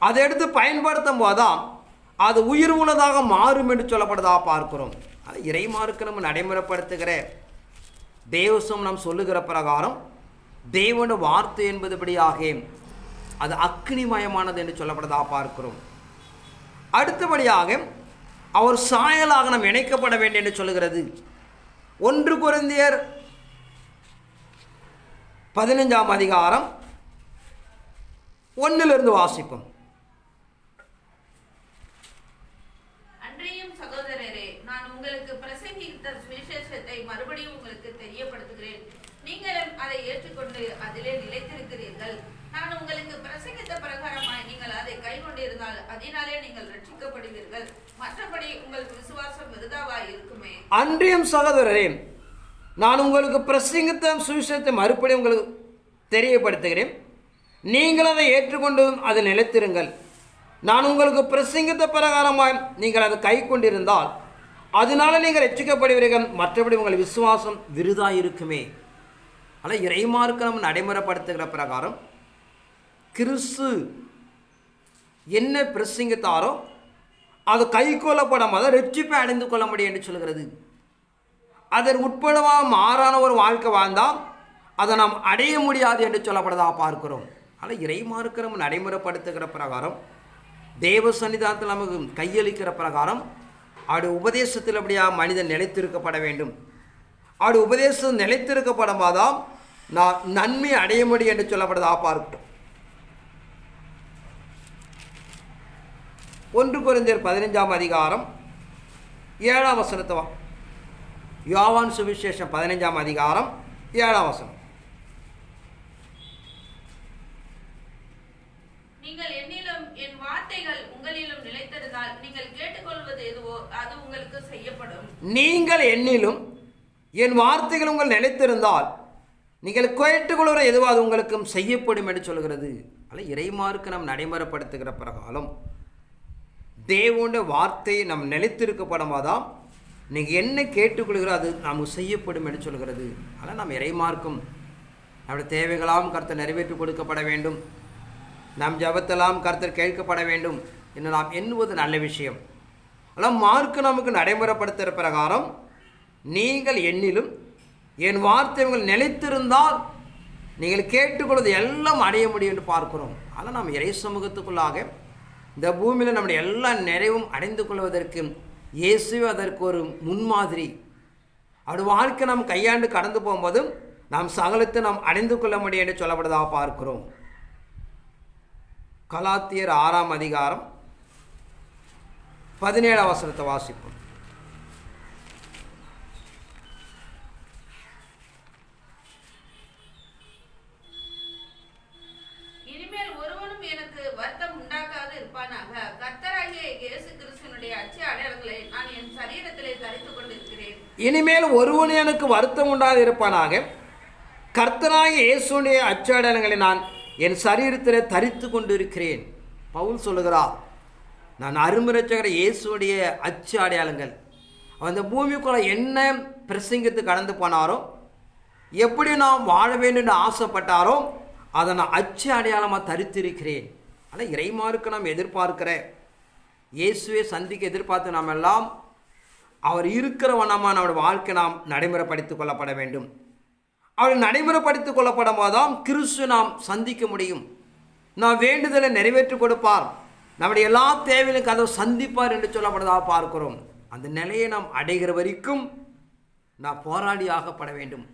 அதை எடுத்து பயன்படுத்தும் போதுதான் அது உயிர் உள்ளதாக மாறும் என்று சொல்லப்படுறதாக பார்க்கிறோம். அது இறைமார்க்கு நம்ம நடைமுறைப்படுத்துகிற தேவசம் நாம் சொல்லுகிற பிரகாரம் தேவனுடைய வார்த்தை என்பதுபடியாக அது அக்னிமயமானது என்று சொல்லப்படுறதாக பார்க்கிறோம். அடுத்தபடியாக அவர் சாயலாக நாம் இணைக்கப்பட வேண்டும் என்று சொல்லுகிறது. 1 கொரிந்தியர் 15ஆம் அதிகாரம் 1 வாசிப்போம். அன்றையும் சகோதரரே, நான் உங்களுக்கு பிரசங்கித்த சுவிசேஷத்தை மறுபடியும் உங்களுக்கு தெரியப்படுத்துகிறேன். நீங்களும் அதை ஏற்றுக்கொண்டு அதிலே நிலைத்திருக்கிறீர்கள். நான் உங்களுக்கு பிரசங்கித்த பிரகாரமாய் நீங்கள் அதை கைக்கொண்டிருந்தால் அதனாலே நீங்கள் ரட்சிக்கப்படுவீர்கள். மற்றபடி உங்கள் விசுவாசம் விருதாவாய் இருக்குமே. அன்றையும் சகோதரரே, நான் உங்களுக்கு பிரசங்கித்த சுவிசேஷத்தை மறுபடியும் உங்களுக்கு தெரியப்படுத்துகிறேன். நீங்கள் அதை ஏற்றுக்கொண்டு அதில் நிலைத்திருங்கள். நான் உங்களுக்கு பிரசங்கித்த பிரகாரமாய் நீங்கள் அதை கை கொண்டிருந்தால் அதனால நீங்கள் ரட்சிக்கப்படுவீர்கள். மற்றபடி உங்கள் விசுவாசம் விருதாய் இருக்குமே. ஆனால் இறைமார்க்கு நம்ம நடைமுறைப்படுத்துகிற பிரகாரம் கிறிஸ்து என்ன பிரசங்கித்தாரோ அது கை கொள்ளப்படாமல் அதை ரட்சிப்பை அடைந்து கொள்ள முடியும் என்று சொல்கிறது. அதன் உட்படமாக மாறான ஒரு வாழ்க்கை வாழ்ந்தால் அதை நாம் அடைய முடியாது என்று சொல்லப்படுறதாக பார்க்கிறோம். ஆனால் இறைமார்க்கு நம்ம நடைமுறைப்படுத்துகிற பிரகாரம் தேவ சன்னிதானத்தில் நமக்கு கையளிக்கிற பிரகாரம் அவருடைய உபதேசத்தில் அப்படியாக மனிதன் நிலைத்திருக்கப்பட வேண்டும். அவருடைய உபதேசம் நிலைத்திருக்கப்படாதான் நான் நன்மை அடைய முடியும் என்று சொல்லப்படுறதாக பார்க்கிறோம். 1 கொரிந்தியர் 15ஆம் அதிகாரம் 7ஆம் வசனத்தை யோவான் சுவிசேஷம் 15ஆம் அதிகாரம் 7ஆம் வசனம். நீங்கள் என்னிலும் என் வார்த்தைகள் உங்களிலும் நிலைத்திருந்தால் நீங்கள் கேட்டுக்கொள்வது எதுவோ அது உங்களுக்கு செய்யப்படும். நீங்கள் என்னிலும் என் வார்த்தைகள் உங்கள் நிலைத்திருந்தால் நீங்கள் கேட்டுக்கொள்கிற எதுவோ அது உங்களுக்கும் செய்யப்படும் என்று சொல்கிறது. அல்ல இறைமார்க்கு நாம் நடைமுறைப்படுத்துகிற பிரகாரம் தேவனுடைய வார்த்தையை நம் நிலைத்திருக்கப்படாதான் நீங்கள் என்ன கேட்டுக்கொள்கிறோ அது நமக்கு செய்யப்படும் என்று சொல்கிறது. ஆனால் நாம் இறைமார்க்கும் நம்முடைய தேவைகளாம் கர்த்தர் நிறைவேற்றி கொடுக்கப்பட வேண்டும். நம் ஜபத்தெல்லாம் கர்த்தர் கேட்கப்பட வேண்டும் என்று நாம் எண்ணுவது நல்ல விஷயம். ஆனால் மார்க்கு நமக்கு நடைமுறைப்படுத்துகிற பிரகாரம் நீங்கள் என்னிலும் என் வார்த்தை உங்கள் நிலைத்திருந்தால் நீங்கள் கேட்டுக்கொள்வது எல்லாம் அடைய முடியும் என்று பார்க்கிறோம். ஆனால் நாம் இறை சமூகத்துக்குள்ளாக இந்த பூமியில் நம்முடைய எல்லா நிறைவும் அடைந்து கொள்வதற்கு இயேசுவே அதற்கு ஒரு முன்மாதிரி. அவருடைய வாழ்க்கை நாம் கையாண்டு கடந்து போகும்போதும் நாம் சகலத்தை நாம் அடைந்து கொள்ள முடியும் என்று சொல்லப்படுவதாக பார்க்கிறோம். கலாத்தியர் 6ஆம் அதிகாரம் 17ஆம் வசனத்தை வாசிப்போம். இனிமேல் ஒருவனும் எனக்கு வருத்தம் உண்டாக்காது இருப்பானாக. கர்த்தராகிய இயேசு கிறிஸ்துவினுடைய அச்சு அடையாளங்களை நான் என் சரீரத்திலே தரித்துக் கொண்டிருக்கிறேன். இனிமேல் ஒருவன் எனக்கு வருத்தம் உண்டாது இருப்பானாக. கர்த்தராகிய இயேசுடைய அச்சு அடையாளங்களை நான் என் சரீரத்தில் தரித்து கொண்டு இருக்கிறேன். பவுல் சொல்லுகிறார், நான் அருமரட்சகர் இயேசுடைய அச்சு அடையாளங்கள். அந்த பூமிக்குள்ள என்ன பிரசங்கத்து கடந்து போனாரோ, எப்படி நாம் வாழ வேண்டும் என்று ஆசைப்பட்டாரோ அதை நான் அச்சு அடையாளமாக தரித்திருக்கிறேன். ஆனால் இறைமார்க்கு நாம் எதிர்பார்க்கிற இயேசுவை சந்திக்க எதிர்பார்த்து நாம் எல்லாம் அவர் இருக்கிற வண்ணமாக நம்முடைய வாழ்க்கை நாம் நடைமுறைப்படுத்திக் கொள்ளப்பட வேண்டும். அவள் நடைமுறைப்படுத்திக் கொள்ளப்படும் போதுதான் கிறிஸ்து நாம் சந்திக்க முடியும். நாம் வேண்டுதலை நிறைவேற்றி கொடுப்பார். நம்முடைய எல்லா தேவைகளுக்கு அதை சந்திப்பார் என்று சொல்லப்படுவதாக பார்க்கிறோம். அந்த நிலையை நாம் அடைகிற வரைக்கும் நாம் போராடி ஆகப்பட வேண்டும்.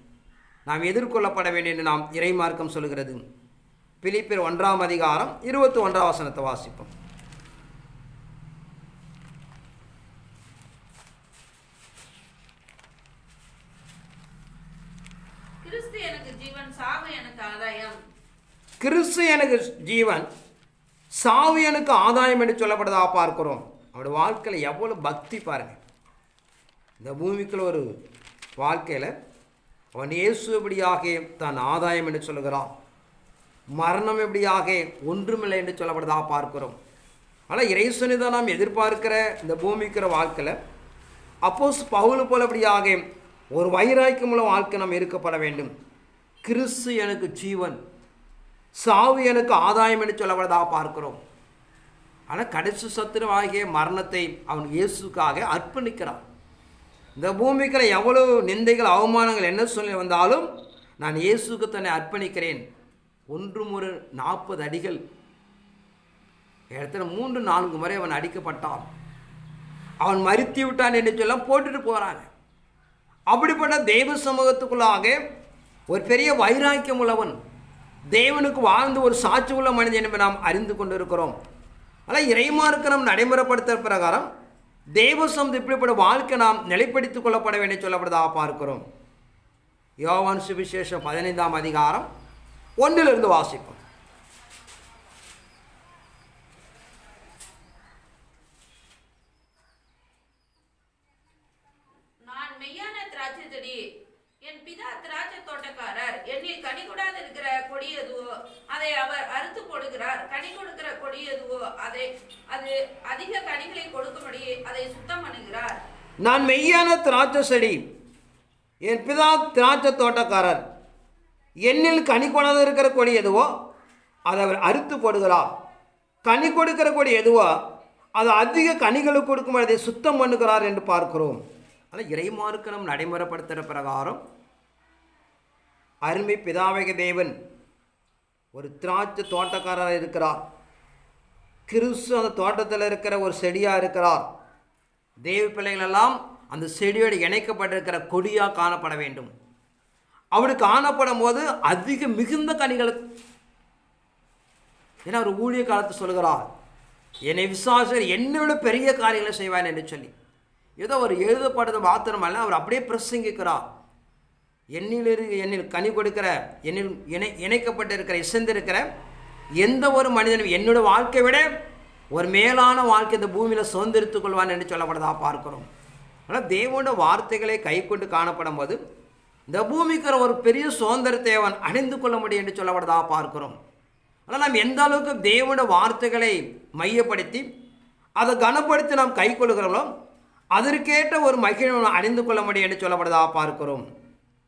நாம் எதிர்கொள்ளப்பட வேண்டும் என்று நாம் இறைமார்க்கம் சொல்கிறது. பிலிப்பியர் 1ஆம் அதிகாரம் 21ஆம் வசனத்தை வாசிப்போம். கிறிஸ்து எனக்கு ஜீவன், சாவு எனக்கு ஆதாயம். கிறிஸ்து எனக்கு ஜீவன், சாவு எனக்கு ஆதாயம் என்று சொல்லப்படுவதாக பார்க்கிறோம். அவருடைய வாழ்க்கையில் எவ்வளோ பக்தி பாருங்கள். இந்த பூமிக்குள்ள ஒரு வாழ்க்கையில் அவன் இயேசு எப்படியாக தான் ஆதாயம் என்று சொல்லுகிறான். மரணம் எப்படியாக ஒன்றுமில்லை என்று சொல்லப்படுவதாக பார்க்கிறோம். ஆனால் இறைசனை தான் நாம் எதிர்பார்க்கிற இந்த பூமிக்கிற வாழ்க்கையில் அப்போஸ் பவுல் போல எப்படியாக ஒரு வைராக்கியமுள்ள வாழ்க்கை நாம் இருக்கப்பட வேண்டும். கிறிஸ்து எனக்கு ஜீவன், சாவு எனக்கு ஆதாயம் என்று சொல்லப்படுவதாக பார்க்கிறோம். ஆனால் கடைசி சத்துருவாகிய மரணத்தை அவன் இயேசுக்காக அர்ப்பணிக்கிறான். இந்த பூமிக்கிற எவ்வளவு நிந்தைகள் அவமானங்கள் என்ன சொல்லி வந்தாலும் நான் இயேசுக்கு தன்னை அர்ப்பணிக்கிறேன். 40 அடிகள் இடத்துல 3-4 முறை அவன் அடிக்கப்பட்டான். அவன் மரித்து விட்டான் என்று சொல்ல போட்டுட்டு போகிறாங்க. அப்படிப்பட்ட தெய்வ சமூகத்துக்குள்ளாக ஒரு பெரிய வைராக்கியம் உள்ளவன், தேவனுக்கு வாழ்ந்து ஒரு சாட்சி உள்ள மனிதன் என்பதை நாம் அறிந்து கொண்டிருக்கிறோம். ஆனால் இறைமார்க்கம் நடைமுறைப்படுத்த பிரகாரம் தேவசம் இப்படிப்பட்ட வாழ்க்கை நாம் நிலைப்படுத்திக் கொள்ளப்பட வேண்டிய சொல்லப்படுவதாக பார்க்கிறோம். யோவான் சுவிசேஷம் 15ஆம் அதிகாரம் 1 வாசிப்போம். நான் மெய்யான திராட்சை செடி, என் பிதா திராட்சை தோட்டக்காரர். என்னில் கனி கொடாத இருக்கிற கொடி எதுவோ அதை அவர் அறுத்து போடுகிறார். கனி கொடுக்கிற கொடி எதுவோ அது அதிக கனிகளை கொடுக்கும்படி அதை சுத்தம் பண்ணுகிறார். நான் மெய்யான திராட்சை செடி, என் பிதா திராட்சை தோட்டக்காரர். என்னில் கனி கொடாத இருக்கிற கொடி எதுவோ அதை அவர் அறுத்து போடுகிறார். கனி கொடுக்கிற கொடி எதுவோ அது அதிக கனிகளுக்கு கொடுக்கும் அதை சுத்தம் பண்ணுகிறார் என்று பார்க்கிறோம். ஆனால் இறைமார்க்கம் நடைமுறைப்படுத்துகிற பிரகாரம் அருமை பிதாவக தேவன் ஒரு திராட்சை தோட்டக்காரராக இருக்கிறார். கிறிஸ்து அந்த தோட்டத்தில் இருக்கிற ஒரு செடியாக இருக்கிறார். தேவ பிள்ளைகளெல்லாம் அந்த செடியோடு இணைக்கப்பட்டிருக்கிற கொடியாக காணப்பட வேண்டும். அப்படி காணப்படும் போது அதிக மிகுந்த கனிகள், ஏன்னா ஒரு ஊழிய காலத்தை சொல்கிறார், என்னை விசுவாசர் என்னை விட பெரிய காரியங்களை செய்வான் என்று சொல்லி. ஏதோ ஒரு எழுதப்பட்டது மாத்திரமல்ல, அவர் அப்படியே பிரசங்கிக்கிறார். என்னில் கனி கொடுக்கிற, என்னில் இணைக்கப்பட்டிருக்கிற இசைந்திருக்கிற எந்த ஒரு மனிதனும் என்னோட வாழ்க்கை விட ஒரு மேலான வாழ்க்கை இந்த பூமியில் சுதந்திரித்துக் கொள்வான் என்று சொல்லப்படுறதா பார்க்கிறோம். ஆனால் தேவனோட வார்த்தைகளை கை கொண்டு காணப்படும் போது இந்த பூமிக்கு ஒரு பெரிய சுதந்திரத்தை அவன் அணிந்து கொள்ள முடியும் என்று சொல்லப்படுறதா பார்க்கிறோம். ஆனால் நாம் எந்த அளவுக்கு தேவனோட வார்த்தைகளை மையப்படுத்தி அதை கனப்படுத்தி நாம் கை கொள்கிறோமோ அதற்கேற்ற ஒரு மகிழ்வை அணிந்து கொள்ள முடியும் என்று சொல்லப்படுறதா பார்க்கிறோம்.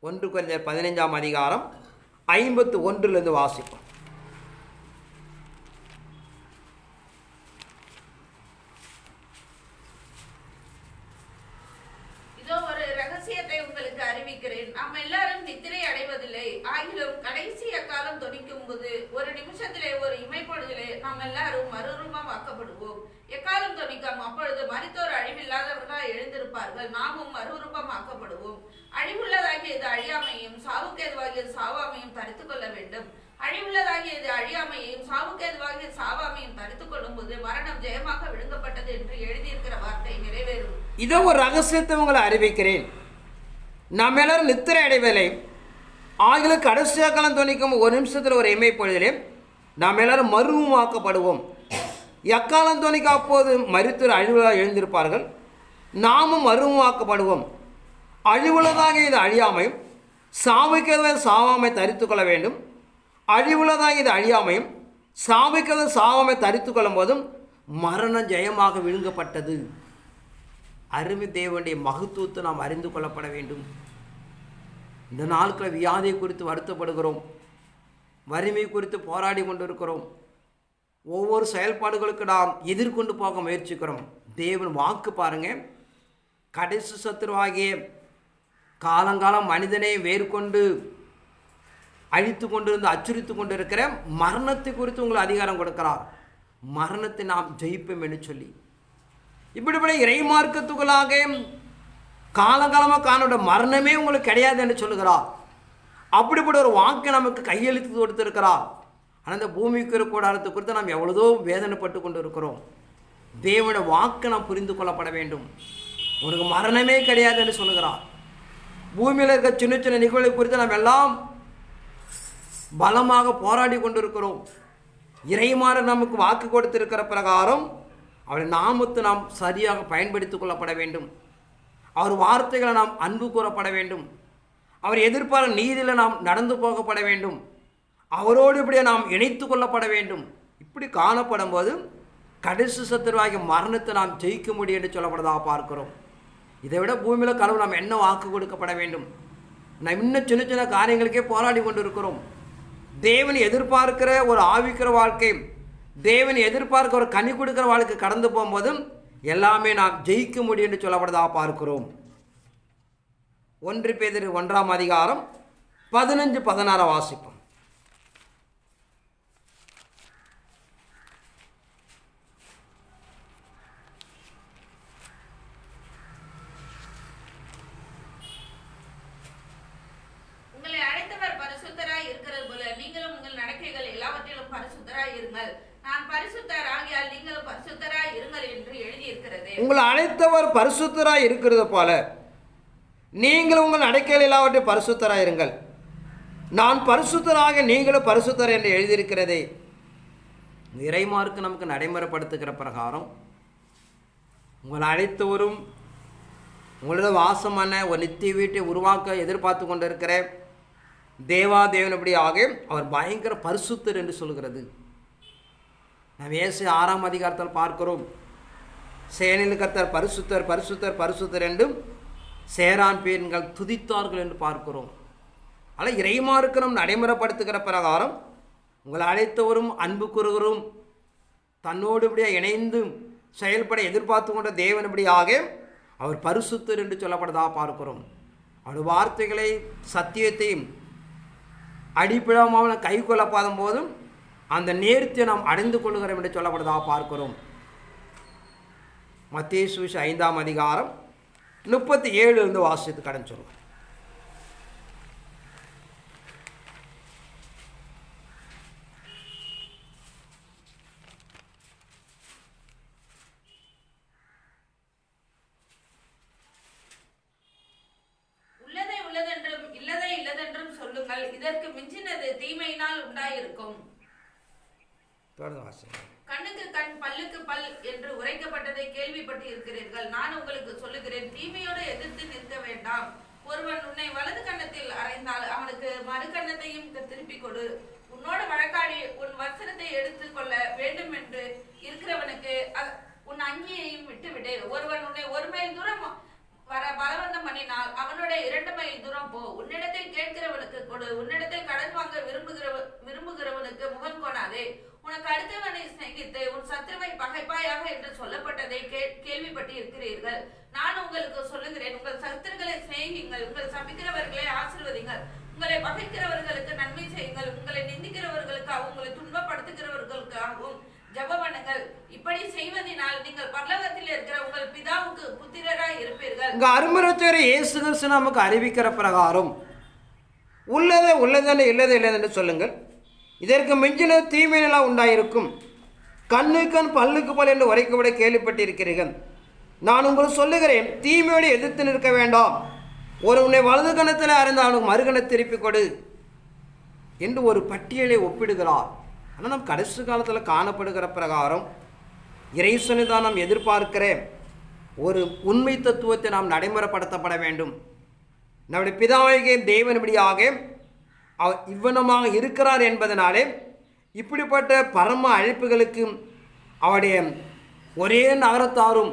1 கொரிந்தியர் 15ஆம் அதிகாரம் 51 வாசிப்போம். அறிவிக்கிறேன், நாம் எல்லாரும் நித்திரை அடைவதில்லை. ஆகிலும் கடைசி அக்காலம் தொனிக்கும் போது ஒரு நிமிஷத்திலே, ஒரு இமைப்பொழுதிலே நாம் எல்லாரும் மறுரூபம் ஆக்கப்படுவோம். எக்காலம் தொனிக்கும் அப்பொழுது மரித்தோர் அழிவில்லாதவர்களாய் எழுந்திருப்பார்கள், நாமும் மறுரூபம் ஆக்கப்படுவோம். அழிவுள்ளதாகிய இது அழியாமையும் சாவுக்கேதுவாகிய சாவாமையும் தரித்துக் கொள்ள வேண்டும். அழிவுள்ளதாகிய இது அழியாமையையும் சாவுக்கேதுவாகிய சாவாமையும் தரித்துக் கொள்ளும் போது மரணம் ஜெயமாக விழுங்கப்பட்டது என்று எழுதியிருக்கிற வார்த்தை நிறைவேறும். இதோ ஒரு ரகசியத்தை உங்களை அறிவிக்கிறேன், நாம் எல்லாரும் நித்திரை அடைவதில்லை. ஆகிலும் கடைசி காலம் தொனிக்கும் ஒரு நிமிஷத்தில் ஒரு இமைப்பொழுதிலே நாம் எல்லாரும் மறுரூபமாக்கப்படுவோம். எக்காலம் தொனிக்க அப்போது மரித்தோர் அழிவுள்ளதாக எழுந்திருப்பார்கள், நாமும் மறுரூபமாக்கப்படுவோம். அழிவுள்ளதாக இது அழியாமையும் சாவுக்கேதுவாக சாவாமை தரித்து கொள்ள வேண்டும். அழிவுள்ளதாக இது அழியாமையும் சாவுக்கேதுவாக சாவாமை தரித்து கொள்ளும் போதும் மரணம் ஜெயமாக விழுங்கப்பட்டது. அருமை தேவனுடைய மகத்துவத்தை நாம் அறிந்து கொள்ளப்பட வேண்டும். இந்த நாட்களில் வியாதியை குறித்து வருத்தப்படுகிறோம், வறுமை குறித்து போராடி கொண்டிருக்கிறோம், ஒவ்வொரு செயல்பாடுகளுக்கு நாம் எதிர்கொண்டு போக முயற்சிக்கிறோம். தேவன் வாக்கு பாருங்க, கடைசி சத்துருவாகிய காலங்காலம் மனிதனை வேர்கொண்டு அழித்து கொண்டிருந்து அச்சுறுத்தி கொண்டிருக்கிற மரணத்தை குறித்து உங்களுக்கு அதிகாரம் கொடுக்கிறார். மரணத்தை நாம் ஜெயிப்போம் என்று சொல்லி இப்படிப்பட்ட இறைமார்க்கத்துக்குள்ளாக காலங்காலமாக காணோட மரணமே உங்களுக்கு கிடையாது என்று சொல்லுகிறார். அப்படிப்பட்ட ஒரு வாக்கை நமக்கு கையெழுத்து கொடுத்திருக்கிறார். ஆனால் இந்த பூமிக்கு கூடாரத்தை குறித்து நாம் எவ்வளதோ வேதனைப்பட்டு கொண்டு இருக்கிறோம். தேவனுடைய வாக்கை நாம் புரிந்து கொள்ளப்பட வேண்டும். உனக்கு மரணமே கிடையாது என்று சொல்லுகிறார். பூமியில் இருக்க சின்ன சின்ன நிகழ்வுகளை குறித்து நாம் எல்லாம் பலமாக போராடி கொண்டிருக்கிறோம். இறைமாறு நமக்கு வாக்கு கொடுத்திருக்கிற பிரகாரம் அவருடைய நாமத்தை நாம் சரியாக பயன்படுத்திக் கொள்ளப்பட வேண்டும். அவர் வார்த்தைகளை நாம் அன்பு கூறப்பட வேண்டும். அவர் எதிர்பார்த்த நீதியில் நாம் நடந்து போகப்பட வேண்டும். அவரோடு இப்படியே நாம் இணைத்து கொள்ளப்பட வேண்டும். இப்படி காணப்படும் போது கடைசி சத்துருவாகிய மரணத்தை நாம் ஜெயிக்க முடியும் என்று சொல்லப்படுவதாக பார்க்கிறோம். இதை விட பூமியில் கடவுள் நாம் என்ன வாக்கு கொடுக்கப்பட வேண்டும்? நாம் இன்னும் சின்ன சின்ன காரியங்களுக்கே போராடி கொண்டு இருக்கிறோம். தேவன் எதிர்பார்க்கிற ஒரு ஆவிக்கிற வாழ்க்கை, தேவன் எதிர்பார்க்க ஒரு கனி கொடுக்கிற வாழ்க்கை கடந்து போகும்போதும் எல்லாமே நாம் ஜெயிக்க முடியும் என்று சொல்லப்படுவதாக பார்க்கிறோம். 1 பேதுரு 1ஆம் அதிகாரம் 15-16 வாசிப்போம். உங்களை அழைத்தவர் எல்லாவற்றிலும் பரிசுத்தராய் இருங்கள், நான் பரிசுத்தர் ஆகியால் நீங்களும் பரிசுத்தராய் இருங்கள் என்று எழுதியிருக்கிறது. உங்களை அழைத்தவர் பரிசுத்தராய் இருக்கிறது போல நீங்கள் உங்கள் நடக்கையில் எல்லாவற்றையும் பரிசுத்தராய் இருங்கள், நான் பரிசுத்தராக நீங்களும் பரிசுத்தர் என்று எழுதியிருக்கிறதே. இறைமார்க்கு நமக்கு நடைமுறைப்படுத்துகிற பிரகாரம் உங்களை அழைத்தவரும் உங்களோட வாசமான ஒரு நித்திய வீட்டை உருவாக்க எதிர்பார்த்து கொண்டிருக்கிற தேவாதேவனபடியாக அவர் பயங்கர பரிசுத்தர் என்று சொல்கிறது. நாம் இயேசு 6ஆம் அதிகாரத்தில் பார்க்கிறோம், சேனையில் கர்த்தர் பரிசுத்தர் பரிசுத்தர் பரிசுத்தர் என்றும் சேரான் பேர்கள் துதித்தார்கள் என்று பார்க்கிறோம். ஆனால் இறைமார்க்கு நம் நடைமுறைப்படுத்துகிற பிரகாரம் உங்களை அழைத்தவரும் அன்பு கூறுகிறோம் தன்னோடு இப்படியாக இணைந்து செயல்பட எதிர்பார்த்து கொண்ட தேவனபடியாக அவர் பரிசுத்தர் என்று சொல்லப்படுவதாக பார்க்கிறோம். அவருடைய வார்த்தைகளை சத்தியத்தையும் அடிப்பிடாமல் கை கொள்ளப்பாத போதும் அந்த நேர்த்தியை நாம் அடைந்து கொள்கிறோம் என்று சொல்லப்படுவதாக பார்க்கிறோம். மத்தேயு சுவிசேஷம் 5ஆம் அதிகாரம் 37 வாசித்து கடன் சொல்லுவோம். இதற்கு மிஞ்சினது தீமையினால் உண்டாயிருக்கும். கண்ணுக்கு கண் பல்லுக்கு பல் என்று உரைக்கப்பட்டதை கேள்விப்பட்டு இருக்கிறீர்கள். நான் உங்களுக்கு சொல்லுகிறேன், தீமையோடு எதிர்த்து நிற்க வேண்டாம். ஒருவன் உன்னை வலது கன்னத்தில் அறைந்தால் அவனுக்கு மறு கன்னத்தையும் திருப்பி கொடு. உன்னோடு வழக்காடி உன் வசனத்தை எடுத்துக் கொள்ள வேண்டும் என்று இருக்கிறவனுக்கு உன் அங்கியையும் விட்டுவிடு. ஒருவன் உன்னை 1 மைல் தூரம் வர பலவந்தம் பண்ணினால் அவனுடைய 2 மைல் தூரம் போ. உன்னிடத்தில் கேட்கிறவனுக்கு கொடு. உன்னிடத்தில் கடன் வாங்க விரும்புகிறவனுக்கு முகம் கொடாதே. உனக்கு அடுத்தவனை சிநேகித்து உன் சத்துருவை பகைப்பாயாக என்று சொல்லப்பட்டதை கேள்விப்பட்டு இருக்கிறீர்கள். நான் உங்களுக்கு சொல்லுகிறேன், உங்கள் சத்துருக்களை சிநேகியுங்கள், உங்கள் சபிக்கிறவர்களை ஆசீர்வதிங்கள், உங்களை பகைக்கிறவர்களுக்கு நன்மை செய்யுங்கள், உங்களை நிந்திக்கிறவர்களுக்காகவும் உங்களை துன்பப்படுத்துகிறவர்களுக்காகவும் ஜெபம் பண்ணுங்கள். இப்படி செய்வதனால் நீங்கள் பரலோகத்தில் இருக்கிற உங்கள் பிதாவுக்கு புத்திரராய் இருப்பீர்கள். இங்க அருமரச்சர் இயேசு கிறிஸ்து நமக்கு அறிவிக்கிற பிரகாரம் உள்ளதை உள்ளதென்று இல்லது இல்லதென்று சொல்லுங்கள், இதற்கு மிஞ்சின தீமையெல்லாம் உண்டாயிருக்கும். கண்ணு கண் பல்லுக்கு பல் என்று உரைக்கப்பட கேள்விப்பட்டிருக்கிறீர்கள். நான் உங்களுக்கு சொல்லுகிறேன், தீமையோடு எதிர்த்து நிற்க வேண்டாம். ஒரு உன்னை வலது கணத்தில் அறிந்த அவனுக்கு மறுகணை திருப்பி கொடு என்று ஒரு பட்டியலை ஒப்பிடுகிறார். ஆனால் நம் கடைசி காலத்தில் காணப்படுகிற பிரகாரம் இறைசனை தான் நாம் எதிர்பார்க்கிற ஒரு உண்மை தத்துவத்தை நாம் நடைமுறைப்படுத்தப்பட வேண்டும். நம்முடைய பிதாவாகிய தேவனபடியாக அவர் இவ்வனமாக இருக்கிறார் என்பதனாலே இப்படிப்பட்ட பரம அழைப்புகளுக்கு அவருடைய ஒரே நகரத்தாரும்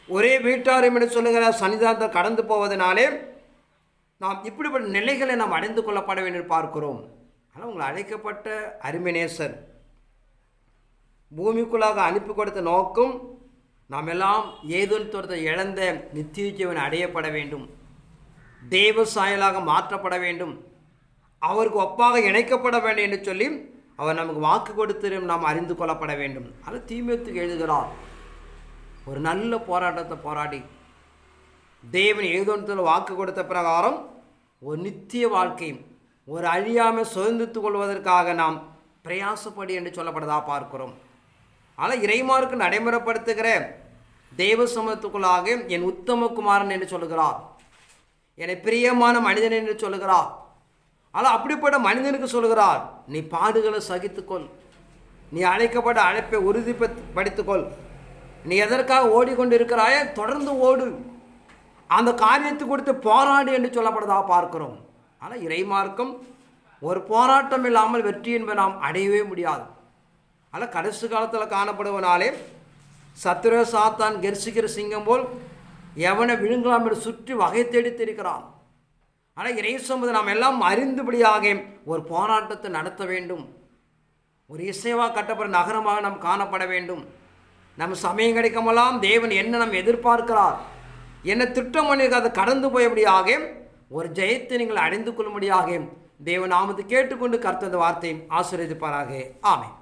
ஒரே வீட்டாரும் என்று சொல்லுகிற சன்னிதானத்தை கடந்து போவதனாலே நாம் இப்படிப்பட்ட நிலைகளை நாம் அடைந்து கொள்ளப்பட வேண்டும் பார்க்கிறோம். ஆனால் உங்களை அழைக்கப்பட்ட அருமைநேசர் பூமிக்குள்ளாக அனுப்பி கொடுத்த நோக்கம் நாம் எல்லாம் ஏதோன் தோற்றத்தை இழந்த நித்திய ஜீவன் அடையப்பட வேண்டும், தேவ சாயலாக மாற்றப்பட வேண்டும், அவருக்கு ஒப்பாக இணைக்கப்பட வேண்டும் என்று சொல்லி அவர் நமக்கு வாக்கு கொடுத்து நாம் அறிந்து கொள்ளப்பட வேண்டும். ஆனால் தீமோத்தேயுவுக்கு எழுதுகிறார், ஒரு நல்ல போராட்டத்தை போராடி தேவன் ஏதோனத்தில் வாக்கு கொடுத்த பிரகாரம் ஒரு நித்திய வாழ்க்கை ஒரு அழியாமல் சுதந்திரித்துக் கொள்வதற்காக நாம் பிரயாசப்படி என்று சொல்லப்படுவதாக பார்க்கிறோம். ஆனால் இறைமார்க்கு நடைமுறைப்படுத்துகிற தெய்வ சமூகத்துக்குள்ளாக என் உத்தம குமாரன் என்று சொல்லுகிறார், என்னை பிரியமான மனிதன் என்று சொல்லுகிறார். ஆனால் அப்படிப்பட்ட மனிதனுக்கு சொல்லுகிறார், நீ பாடுகளை சகித்துக்கொள், நீ அழைக்கப்பட்ட அழைப்பை உறுதிப்படுத்திக்கொள், நீ எதற்காக ஓடிக்கொண்டிருக்கிறாய தொடர்ந்து ஓடு, அந்த காரியத்தை கொடுத்து போராடு என்று சொல்லப்படுவதாக பார்க்கிறோம். ஆனால் இறைமார்க்கம் ஒரு போராட்டம் இல்லாமல் வெற்றி என்பதை நாம் அடையவே முடியாது. ஆனால் கடைசி காலத்தில் காணப்படுவனாலே சத்துரு சாத்தான் கெர்சிக்கிற சிங்கம் போல் எவனை விழுங்கலாம் என்று சுற்றி வகை தேடித்திருக்கிறான். ஆனால் இறை சமூகத்தை நாம் எல்லாம் அறிந்தபடியாக ஒரு போராட்டத்தை நடத்த வேண்டும். ஒரு இசைவாக கட்டப்பட்ட நகரமாக நாம் காணப்பட வேண்டும். நம்ம சமயம் கிடைக்குமெல்லாம் தேவன் என்ன நம்ம எதிர்பார்க்கிறார், என்ன திட்டம் பண்ணியிருக்க அதை கடந்து போயபடியாக ஒரு ஜெயத்தை நீங்கள் அடைந்து கொள்ளும்படியாக தேவன் நாமத்தை கேட்டுக்கொண்டு கர்த்தர் வார்த்தையை ஆசீர்வதிப்பாராக. ஆமென்.